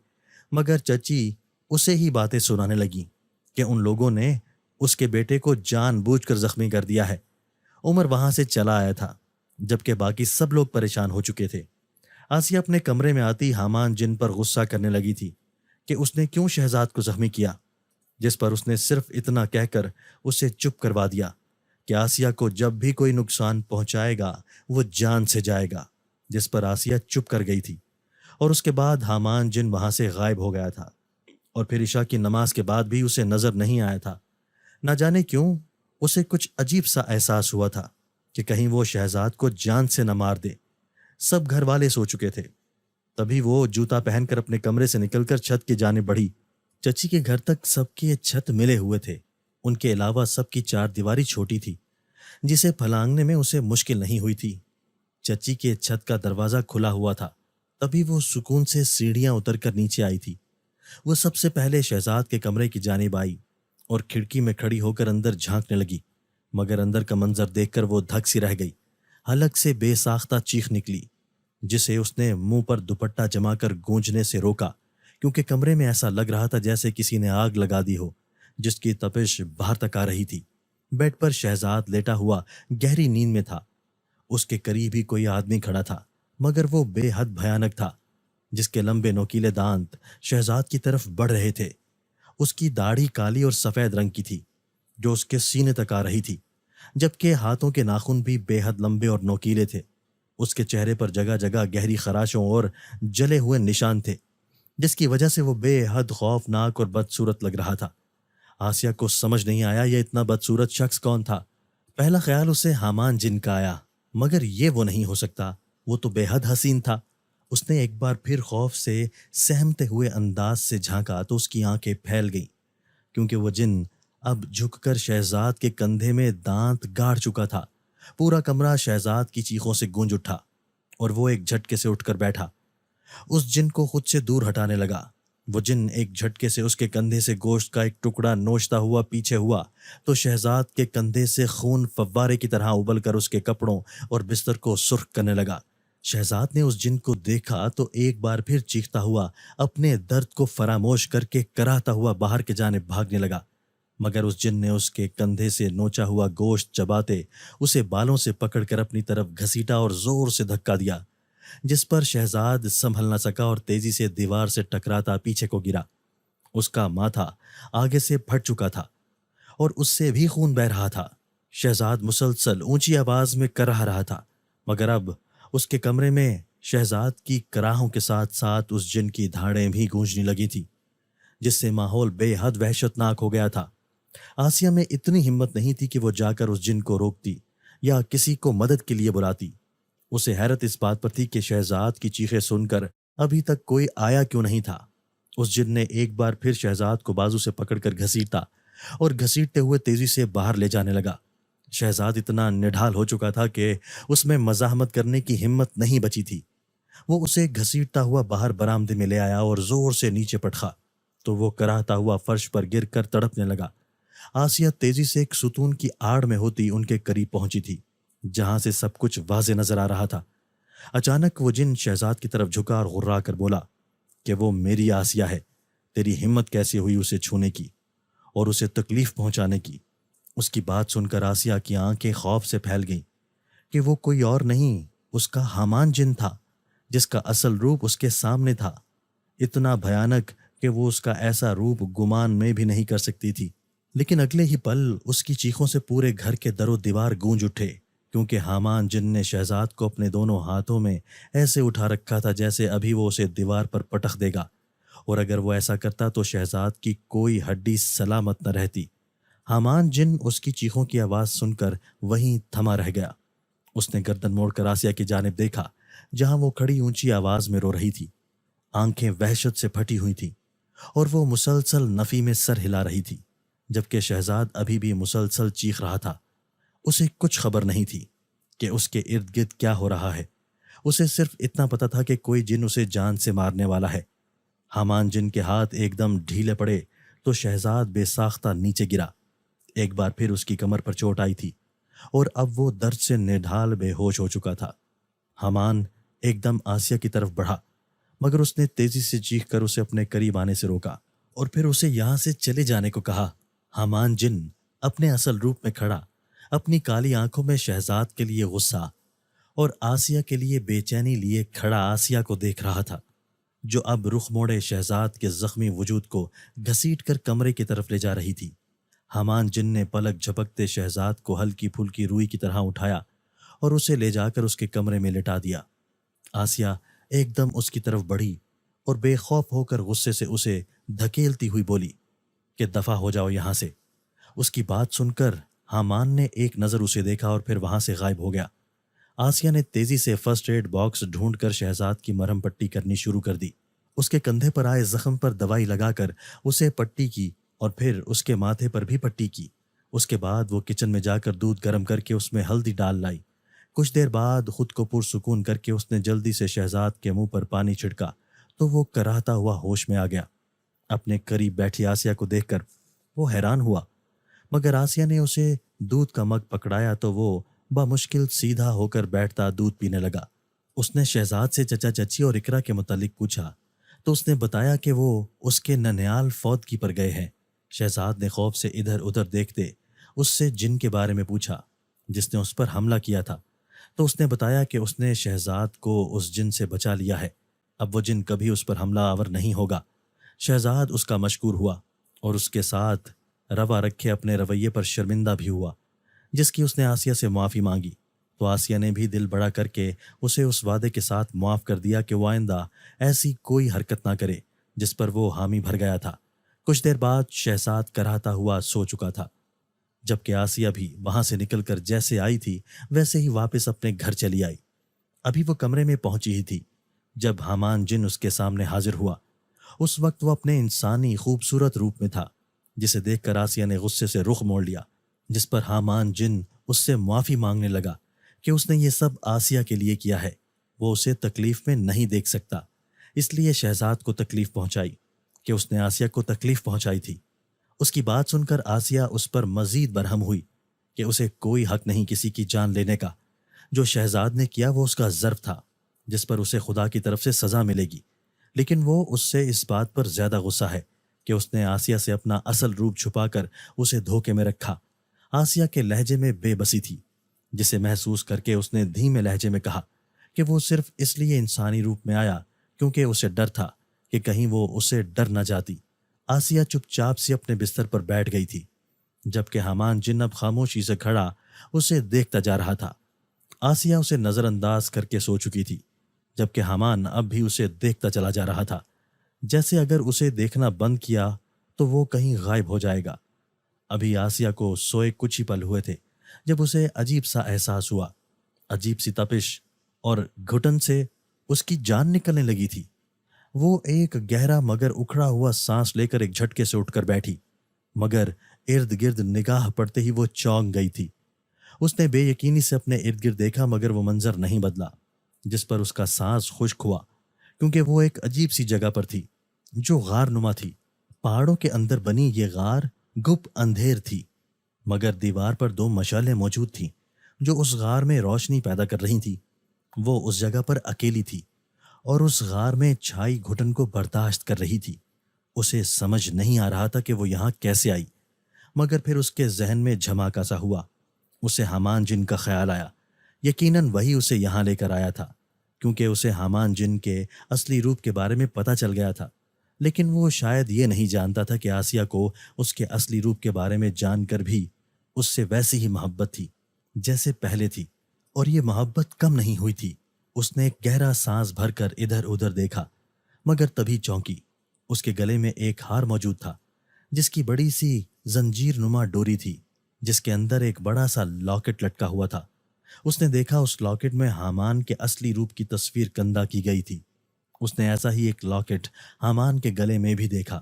مگر چچی اسے ہی باتیں سنانے لگیں کہ ان لوگوں نے اس کے بیٹے کو جان بوجھ کر زخمی کر دیا ہے۔ عمر وہاں سے چلا آیا تھا، جبکہ باقی سب لوگ پریشان ہو چکے تھے۔ آسیہ اپنے کمرے میں آتی حامان جن پر غصہ کرنے لگی تھی کہ اس نے کیوں شہزاد کو زخمی کیا، جس پر اس نے صرف اتنا کہہ کر اسے چپ کروا دیا کہ آسیہ کو جب بھی کوئی نقصان پہنچائے گا وہ جان سے جائے گا، جس پر آسیہ چپ کر گئی تھی۔ اور اس کے بعد حامان جن وہاں سے غائب ہو گیا تھا، اور پھر عشاء کی نماز کے بعد بھی اسے نظر نہیں آیا تھا۔ نہ جانے کیوں اسے کچھ عجیب سا احساس ہوا تھا کہ کہیں وہ شہزاد کو جان سے نہ مار دے۔ سب گھر والے سو چکے تھے۔ تبھی وہ جوتا پہن کر اپنے کمرے سے نکل کر چھت کی جانب بڑھی۔ چچی کے گھر تک سب کے چھت ملے ہوئے تھے، ان کے علاوہ سب کی چار دیواری چھوٹی تھی، جسے پھلانگنے میں اسے مشکل نہیں ہوئی تھی۔ چچی کے چھت کا دروازہ کھلا ہوا تھا، تبھی وہ سکون سے سیڑھیاں اتر کر نیچے آئی تھی۔ وہ سب سے پہلے شہزاد کے کمرے کی جانب آئی اور کھڑکی میں کھڑی ہو کر اندر جھانکنے لگی، مگر اندر کا منظر دیکھ کر وہ دھک سی رہ گئی۔ حلق سے بے ساختہ چیخ نکلی، جسے اس نے منہ پر دوپٹہ جما کر گونجنے سے روکا، کیونکہ کمرے میں ایسا لگ رہا تھا جیسے کسی نے آگ لگا دی ہو، جس کی تپش باہر تک آ رہی تھی۔ بیڈ پر شہزاد لیٹا ہوا گہری نیند میں تھا۔ اس کے قریب ہی کوئی آدمی کھڑا تھا، مگر وہ بے حد بھیانک تھا، جس کے لمبے نوکیلے دانت شہزاد کی طرف بڑھ رہے تھے۔ اس کی داڑھی کالی اور سفید رنگ کی تھی، جو اس کے سینے تک آ رہی تھی، جبکہ ہاتھوں کے ناخن بھی بے حد لمبے اور نوکیلے تھے۔ اس کے چہرے پر جگہ جگہ گہری خراشوں اور جلے ہوئے نشان تھے، جس کی وجہ سے وہ بے حد خوفناک اور بدصورت لگ رہا تھا۔ آسیہ کو سمجھ نہیں آیا یہ اتنا بدصورت شخص کون تھا۔ پہلا خیال اسے حامان جن کا آیا، مگر یہ وہ نہیں ہو سکتا، وہ تو بے حد حسین تھا۔ اس نے ایک بار پھر خوف سے سہمتے ہوئے انداز سے جھانکا تو اس کی آنکھیں پھیل گئیں، کیونکہ وہ جن اب جھک کر شہزاد کے کندھے میں دانت گاڑ چکا تھا۔ پورا کمرہ شہزاد کی چیخوں سے گونج اٹھا اور وہ ایک جھٹکے سے اٹھ کر بیٹھا۔ اس جن کو خود سے دور ہٹانے لگا۔ وہ جن ایک جھٹکے سے اس کے کندھے سے گوشت کا ایک ٹکڑا نوچتا ہوا پیچھے ہوا تو شہزاد کے کندھے سے خون فوارے کی طرح ابل کر اس کے کپڑوں اور بستر کو سرخ کرنے لگا۔ شہزاد نے اس جن کو دیکھا تو ایک بار پھر چیختا ہوا اپنے درد کو فراموش کر کے کراہتا ہوا باہر کے جانب بھاگنے لگا، مگر اس جن نے اس کے کندھے سے نوچا ہوا گوشت چباتے اسے بالوں سے پکڑ کر اپنی طرف گھسیٹا اور زور سے دھکا دیا، جس پر شہزاد سنبھل نہ سکا اور تیزی سے دیوار سے ٹکراتا پیچھے کو گرا۔ اس کا ماتھا آگے سے پھٹ چکا تھا اور اس سے بھی خون بہہ رہا تھا۔ شہزاد مسلسل اونچی آواز میں کراہ رہا تھا، مگر اب اس کے کمرے میں شہزاد کی کراہوں کے ساتھ ساتھ اس جن کی دھاڑیں بھی گونجنے لگی تھی، جس سے ماحول بے حد وحشتناک ہو گیا تھا۔ آسیہ میں اتنی ہمت نہیں تھی کہ وہ جا کر اس جن کو روکتی یا کسی کو مدد کے لیے بلاتی۔ اسے حیرت اس بات پر تھی کہ شہزاد کی چیخیں سن کر ابھی تک کوئی آیا کیوں نہیں تھا۔ اس جن نے ایک بار پھر شہزاد کو بازو سے پکڑ کر گھسیٹا اور گھسیٹتے ہوئے تیزی سے باہر لے جانے لگا۔ شہزاد اتنا نڈھال ہو چکا تھا کہ اس میں مزاحمت کرنے کی ہمت نہیں بچی تھی۔ وہ اسے گھسیٹتا ہوا باہر برآمدے میں لے آیا اور زور سے نیچے پٹخا تو وہ کراہتا ہوا فرش پر گر کر تڑپنے لگا۔ آسیہ تیزی سے ایک ستون کی آڑ میں ہوتی ان کے قریب پہنچی تھی، جہاں سے سب کچھ واضح نظر آ رہا تھا۔ اچانک وہ جن شہزاد کی طرف جھکا اور غرا کر بولا کہ وہ میری آسیہ ہے، تیری ہمت کیسے ہوئی اسے چھونے کی اور اسے تکلیف پہنچانے کی۔ اس کی بات سن کر آسیہ کی آنکھیں خوف سے پھیل گئیں کہ وہ کوئی اور نہیں، اس کا حامان جن تھا، جس کا اصل روپ اس کے سامنے تھا، اتنا بھیانک کہ وہ اس کا ایسا روپ گمان میں بھی نہیں کر سکتی تھی۔ لیکن اگلے ہی پل اس کی چیخوں سے پورے گھر کے در و دیوار گونج اٹھے، کیونکہ حامان جن نے شہزاد کو اپنے دونوں ہاتھوں میں ایسے اٹھا رکھا تھا جیسے ابھی وہ اسے دیوار پر پٹخ دے گا، اور اگر وہ ایسا کرتا تو شہزاد کی کوئی ہڈی سلامت نہ رہتی۔ حامان جن اس کی چیخوں کی آواز سن کر وہیں تھما رہ گیا۔ اس نے گردن موڑ کر آسیہ کی جانب دیکھا، جہاں وہ کھڑی اونچی آواز میں رو رہی تھی۔ آنکھیں وحشت سے پھٹی ہوئی تھیں اور وہ مسلسل نفی میں سر ہلا رہی تھی، جبکہ شہزاد ابھی بھی مسلسل چیخ رہا تھا۔ اسے کچھ خبر نہیں تھی کہ اس کے ارد گرد کیا ہو رہا ہے، اسے صرف اتنا پتا تھا کہ کوئی جن اسے جان سے مارنے والا ہے۔ حامان جن کے ہاتھ ایک دم ڈھیلے پڑے تو شہزاد بے ساختہ نیچے گرا۔ ایک بار پھر اس کی کمر پر چوٹ آئی تھی اور اب وہ درد سے نڈھال بے ہوش ہو چکا تھا۔ حامان ایک دم آسیہ کی طرف بڑھا، مگر اس نے تیزی سے چیخ کر اسے اپنے قریب آنے سے روکا اور پھر اسے یہاں سے چلے جانے کو کہا۔ حامان جن اپنے اصل روپ میں کھڑا، اپنی کالی آنکھوں میں شہزاد کے لیے غصہ اور آسیہ کے لیے بے چینی لیے کھڑا آسیہ کو دیکھ رہا تھا، جو اب رخ موڑے شہزاد کے زخمی وجود کو گھسیٹ کر کمرے کی طرف لے جا رہی تھی۔ حامان جن نے پلک جھپکتے شہزاد کو ہلکی پھلکی روئی کی طرح اٹھایا اور اسے لے جا کر اس کے کمرے میں لٹا دیا۔ آسیہ ایک دم اس کی طرف بڑھی اور بے خوف ہو کر غصے سے اسے دھکیلتی ہوئی بولی کہ دفع ہو جاؤ یہاں سے۔ اس کی بات سن کر حامان نے ایک نظر اسے دیکھا اور پھر وہاں سے غائب ہو گیا۔ آسیہ نے تیزی سے فرسٹ ایڈ باکس ڈھونڈ کر شہزاد کی مرہم پٹی کرنی شروع کر دی۔ اس کے کندھے پر آئے زخم پر دوائی لگا کر اسے پٹی کی اور پھر اس کے ماتھے پر بھی پٹی کی۔ اس کے بعد وہ کچن میں جا کر دودھ گرم کر کے اس میں ہلدی ڈال لائی۔ کچھ دیر بعد خود کو پرسکون کر کے اس نے جلدی سے شہزاد کے منہ پر پانی چھڑکا تو وہ کراہتا ہوا ہوش میں آ گیا۔ اپنے قریب بیٹھی آسیہ کو دیکھ کر وہ حیران ہوا، مگر آسیہ نے اسے دودھ کا مگ پکڑایا تو وہ بمشکل سیدھا ہو کر بیٹھتا دودھ پینے لگا۔ اس نے شہزاد سے چچا چچی اور اقرا کے متعلق پوچھا تو اس نے بتایا کہ وہ اس کے ننیال فوتگی پر گئے ہیں۔ شہزاد نے خوف سے ادھر ادھر دیکھتے اس سے جن کے بارے میں پوچھا جس نے اس پر حملہ کیا تھا، تو اس نے بتایا کہ اس نے شہزاد کو اس جن سے بچا لیا ہے، اب وہ جن کبھی اس پر حملہ آور نہیں ہوگا۔ شہزاد اس کا مشکور ہوا اور اس کے ساتھ روا رکھے اپنے رویے پر شرمندہ بھی ہوا، جس کی اس نے آسیہ سے معافی مانگی، تو آسیہ نے بھی دل بڑا کر کے اسے اس وعدے کے ساتھ معاف کر دیا کہ وہ آئندہ ایسی کوئی حرکت نہ کرے جس پر وہ حامی بھر گیا تھا۔ کچھ دیر بعد شہزاد کراہتا ہوا سو چکا تھا، جبکہ آسیہ بھی وہاں سے نکل کر جیسے آئی تھی ویسے ہی واپس اپنے گھر چلی آئی۔ ابھی وہ کمرے میں پہنچی ہی تھی جب حامان جن اس کے سامنے حاضر ہوا۔ اس وقت وہ اپنے انسانی خوبصورت روپ میں تھا، جسے دیکھ کر آسیہ نے غصے سے رخ موڑ لیا، جس پر حامان جن اس سے معافی مانگنے لگا کہ اس نے یہ سب آسیہ کے لیے کیا ہے، وہ اسے تکلیف میں نہیں دیکھ سکتا، اس لیے شہزاد کو تکلیف پہنچائی کہ اس نے آسیہ کو تکلیف پہنچائی تھی۔ اس کی بات سن کر آسیہ اس پر مزید برہم ہوئی کہ اسے کوئی حق نہیں کسی کی جان لینے کا، جو شہزاد نے کیا وہ اس کا ظرف تھا جس پر اسے خدا کی طرف سے سزا ملے گی، لیکن وہ اس سے اس بات پر زیادہ غصہ ہے کہ اس نے آسیہ سے اپنا اصل روپ چھپا کر اسے دھوکے میں رکھا۔ آسیہ کے لہجے میں بے بسی تھی، جسے محسوس کر کے اس نے دھیمے لہجے میں کہا کہ وہ صرف اس لیے انسانی روپ میں آیا کیونکہ اسے ڈر تھا کہ کہیں وہ اسے ڈر نہ جاتی۔ آسیہ چپ چاپ سے اپنے بستر پر بیٹھ گئی تھی، جبکہ حامان جن اب خاموشی سے کھڑا اسے دیکھتا جا رہا تھا۔ آسیہ اسے نظر انداز کر کے سو چکی تھی، جبکہ حامان اب بھی اسے دیکھتا چلا جا رہا تھا، جیسے اگر اسے دیکھنا بند کیا تو وہ کہیں غائب ہو جائے گا۔ ابھی آسیہ کو سوئے کچھ ہی پل ہوئے تھے جب اسے عجیب سا احساس ہوا، عجیب سی تپش، اور گھٹن سے اس کی جان نکلنے لگی تھی۔ وہ ایک گہرا مگر اکھڑا ہوا سانس لے کر ایک جھٹکے سے اٹھ کر بیٹھی، مگر ارد گرد نگاہ پڑتے ہی وہ چونک گئی تھی۔ اس نے بے یقینی سے اپنے ارد گرد دیکھا مگر وہ منظر نہیں بدلا، جس پر اس کا سانس خشک ہوا، کیونکہ وہ ایک عجیب سی جگہ پر تھی جو غار نما تھی۔ پہاڑوں کے اندر بنی یہ غار گپ اندھیر تھی، مگر دیوار پر 2 مشعلیں موجود تھیں جو اس غار میں روشنی پیدا کر رہی تھی۔ وہ اس جگہ پر اکیلی تھی اور اس غار میں چھائی گھٹن کو برداشت کر رہی تھی۔ اسے سمجھ نہیں آ رہا تھا کہ وہ یہاں کیسے آئی، مگر پھر اس کے ذہن میں جھماکا سا ہوا۔ اسے حامان جن کا خیال آیا، یقیناً وہی اسے یہاں لے کر آیا تھا، کیونکہ اسے حامان جن کے اصلی روپ کے بارے میں پتہ چل گیا تھا، لیکن وہ شاید یہ نہیں جانتا تھا کہ آسیہ کو اس کے اصلی روپ کے بارے میں جان کر بھی اس سے ویسی ہی محبت تھی جیسے پہلے تھی، اور یہ محبت کم نہیں ہوئی تھی۔ اس نے ایک گہرا سانس بھر کر ادھر ادھر دیکھا، مگر تبھی چونکی۔ اس کے گلے میں ایک ہار موجود تھا جس کی بڑی سی زنجیر نما ڈوری تھی، جس کے اندر ایک بڑا سا لاکٹ لٹکا ہوا تھا۔ اس نے دیکھا اس لاکٹ میں حامان کے اصلی روپ کی تصویر کندہ کی گئی تھی۔ اس نے ایسا ہی ایک لاکٹ حامان کے گلے میں بھی دیکھا۔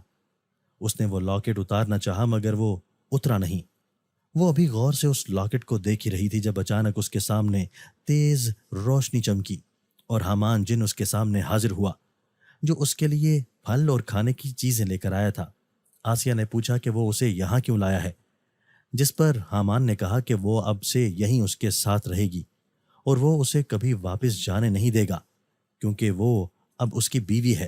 اس نے وہ لاکٹ اتارنا چاہا مگر وہ اترا نہیں۔ وہ ابھی غور سے اس لاکٹ کو دیکھ ہی رہی تھی جب اچانک اس کے سامنے تیز روشنی چمکی اور حامان جن اس کے سامنے حاضر ہوا، جو اس کے لیے پھل اور کھانے کی چیزیں لے کر آیا تھا۔ آسیہ نے پوچھا کہ وہ اسے یہاں کیوں لایا ہے، جس پر حامان نے کہا کہ وہ اب سے یہیں اس کے ساتھ رہے گی اور وہ اسے کبھی واپس جانے نہیں دے گا، کیونکہ وہ اب اس کی بیوی ہے۔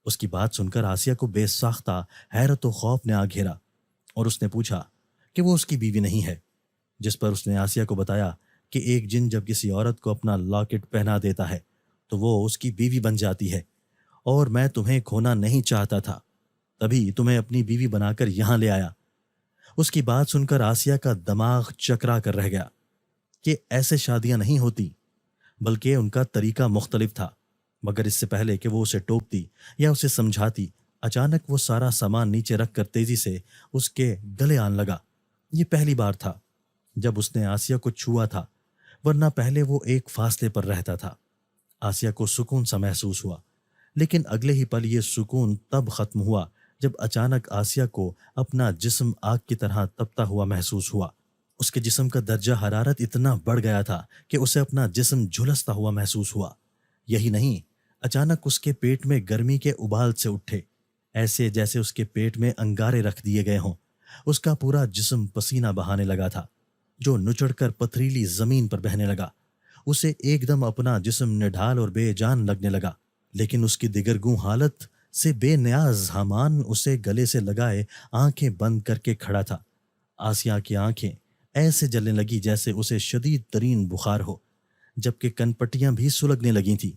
اس کی بات سن کر آسیہ کو بے ساختہ حیرت و خوف نے آ گھیرا اور اس نے پوچھا کہ وہ اس کی بیوی نہیں ہے، جس پر اس نے آسیہ کو بتایا کہ ایک جن جب کسی عورت کو اپنا لاکٹ پہنا دیتا ہے تو وہ اس کی بیوی بن جاتی ہے، اور میں تمہیں کھونا نہیں چاہتا تھا، تبھی تمہیں اپنی بیوی بنا کر یہاں لے آیا۔ اس کی بات سن کر آسیہ کا دماغ چکرا کر رہ گیا کہ ایسے شادیاں نہیں ہوتی، بلکہ ان کا طریقہ مختلف تھا۔ مگر اس سے پہلے کہ وہ اسے ٹوکتی یا اسے سمجھاتی، اچانک وہ سارا سامان نیچے رکھ کر تیزی سے اس کے گلے آن لگا۔ یہ پہلی بار تھا جب اس نے آسیہ کو چھوا تھا، ورنہ پہلے وہ ایک فاصلے پر رہتا تھا۔ آسیہ کو سکون سا محسوس ہوا، لیکن اگلے ہی پل یہ سکون تب ختم ہوا جب اچانک آسیہ کو اپنا جسم آگ کی طرح تپتا ہوا محسوس ہوا۔ اس کے جسم کا درجہ حرارت اتنا بڑھ گیا تھا کہ اسے اپنا جسم جھلستا ہوا محسوس ہوا۔ یہی نہیں، اچانک اس کے پیٹ میں گرمی کے ابال سے اٹھے، ایسے جیسے اس کے پیٹ میں انگارے رکھ دیے گئے ہوں۔ اس کا پورا جسم پسینہ بہانے لگا تھا، جو نچڑ کر پتھریلی زمین پر بہنے لگا۔ اسے ایک دم اپنا جسم نڈھال اور بے جان لگنے لگا، لیکن اس کی دگرگوں حالت سے بے نیاز حامان اسے گلے سے لگائے آنکھیں بند کر کے کھڑا تھا۔ آسیہ کی آنکھیں ایسے جلنے لگی جیسے اسے شدید ترین بخار ہو، جبکہ کن پٹیاں بھی سلگنے لگی تھیں۔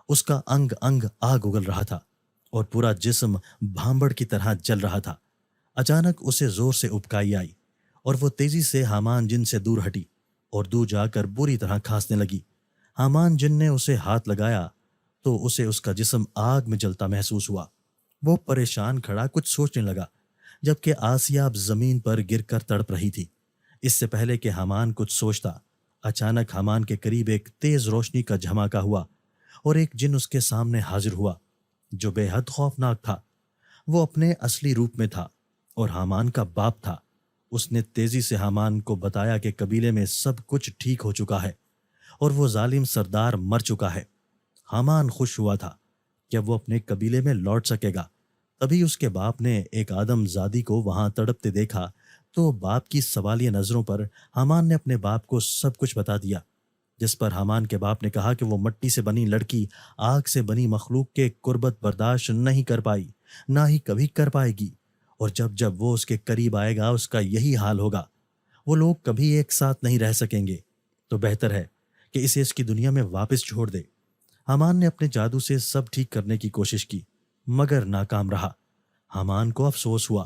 اس کا انگ انگ آگ اگل رہا تھا اور پورا جسم بھانبڑ کی طرح جل رہا تھا۔ اچانک اسے زور سے ابکائی آئی اور وہ تیزی سے حامان جن سے دور ہٹی اور دور جا کر بری طرح کھانسنے لگی۔ حامان جن نے اسے ہاتھ لگایا تو اسے اس کا جسم آگ میں جلتا محسوس ہوا۔ وہ پریشان کھڑا کچھ سوچنے لگا، جبکہ آسیہ اب زمین پر گر کر تڑپ رہی تھی۔ اس سے پہلے کہ حامان کچھ سوچتا، اچانک حامان کے قریب ایک تیز روشنی کا جھماکا ہوا اور ایک جن اس کے سامنے حاضر ہوا جو بے حد خوفناک تھا۔ وہ اپنے اصلی روپ میں تھا اور حامان کا باپ تھا۔ اس نے تیزی سے حامان کو بتایا کہ قبیلے میں سب کچھ ٹھیک ہو چکا ہے اور وہ ظالم سردار مر چکا ہے۔ حامان خوش ہوا تھا کہ اب وہ اپنے قبیلے میں لوٹ سکے گا۔ تبھی اس کے باپ نے ایک آدم زادی کو وہاں تڑپتے دیکھا تو باپ کی سوالیہ نظروں پر حامان نے اپنے باپ کو سب کچھ بتا دیا، جس پر حامان کے باپ نے کہا کہ وہ مٹی سے بنی لڑکی آگ سے بنی مخلوق کے قربت برداشت نہیں کر پائی، نہ ہی کبھی کر پائے گی، اور جب جب وہ اس کے قریب آئے گا اس کا یہی حال ہوگا۔ وہ لوگ کبھی ایک ساتھ نہیں رہ سکیں گے، تو بہتر ہے کہ اسے اس کی دنیا میں واپس چھوڑ دے۔ حامان نے اپنے جادو سے سب ٹھیک کرنے کی کوشش کی مگر ناکام رہا۔ حامان کو افسوس ہوا،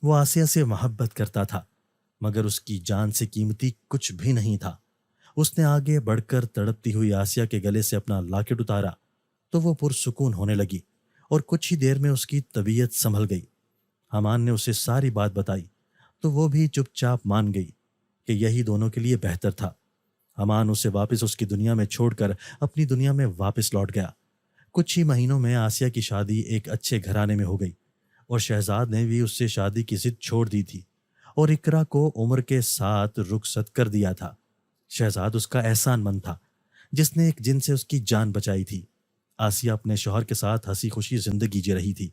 وہ آسیہ سے محبت کرتا تھا مگر اس کی جان سے قیمتی کچھ بھی نہیں تھا۔ اس نے آگے بڑھ کر تڑپتی ہوئی آسیہ کے گلے سے اپنا لاکٹ اتارا تو وہ پرسکون ہونے لگی اور کچھ ہی دیر میں اس کی طبیعت سنبھل گئی۔ حامان نے اسے ساری بات بتائی تو وہ بھی چپ چاپ مان گئی کہ یہی دونوں کے لیے بہتر تھا۔ حامان اسے واپس اس کی دنیا میں چھوڑ کر اپنی دنیا میں واپس لوٹ گیا۔ کچھ ہی مہینوں میں آسیہ کی شادی ایک اچھے گھرانے میں ہو گئی اور شہزاد نے بھی اس سے شادی کی ضد چھوڑ دی تھی اور اقرا کو عمر کے ساتھ رخصت کر دیا تھا۔ شہزاد اس کا احسان مند تھا جس نے ایک جن سے اس کی جان بچائی تھی۔ آسیہ اپنے شوہر کے ساتھ ہنسی خوشی زندگی جی رہی تھی۔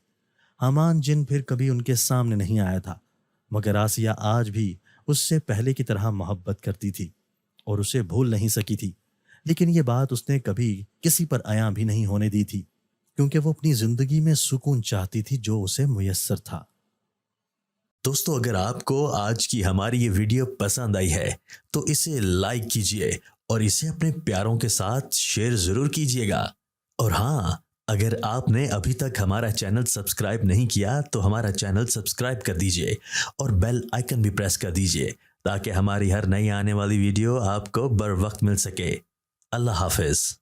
حامان جن پھر کبھی ان کے سامنے نہیں آیا تھا مگر آسیہ آج بھی اس سے پہلے کی طرح محبت کرتی تھی اور اسے بھول نہیں سکی تھی، لیکن یہ بات اس نے کبھی کسی پر عیاں بھی نہیں ہونے دی تھی کیونکہ وہ اپنی زندگی میں سکون چاہتی تھی جو اسے میسر تھا۔ دوستو، اگر آپ کو آج کی ہماری یہ ویڈیو پسند آئی ہے تو اسے لائک کیجئے اور اسے اپنے پیاروں کے ساتھ شیئر ضرور کیجئے گا۔ اور ہاں، اگر آپ نے ابھی تک ہمارا چینل سبسکرائب نہیں کیا تو ہمارا چینل سبسکرائب کر دیجئے اور بیل آئیکن بھی پریس کر دیجئے تاکہ ہماری ہر نئی آنے والی ویڈیو آپ کو بر وقت مل سکے۔ اللہ حافظ۔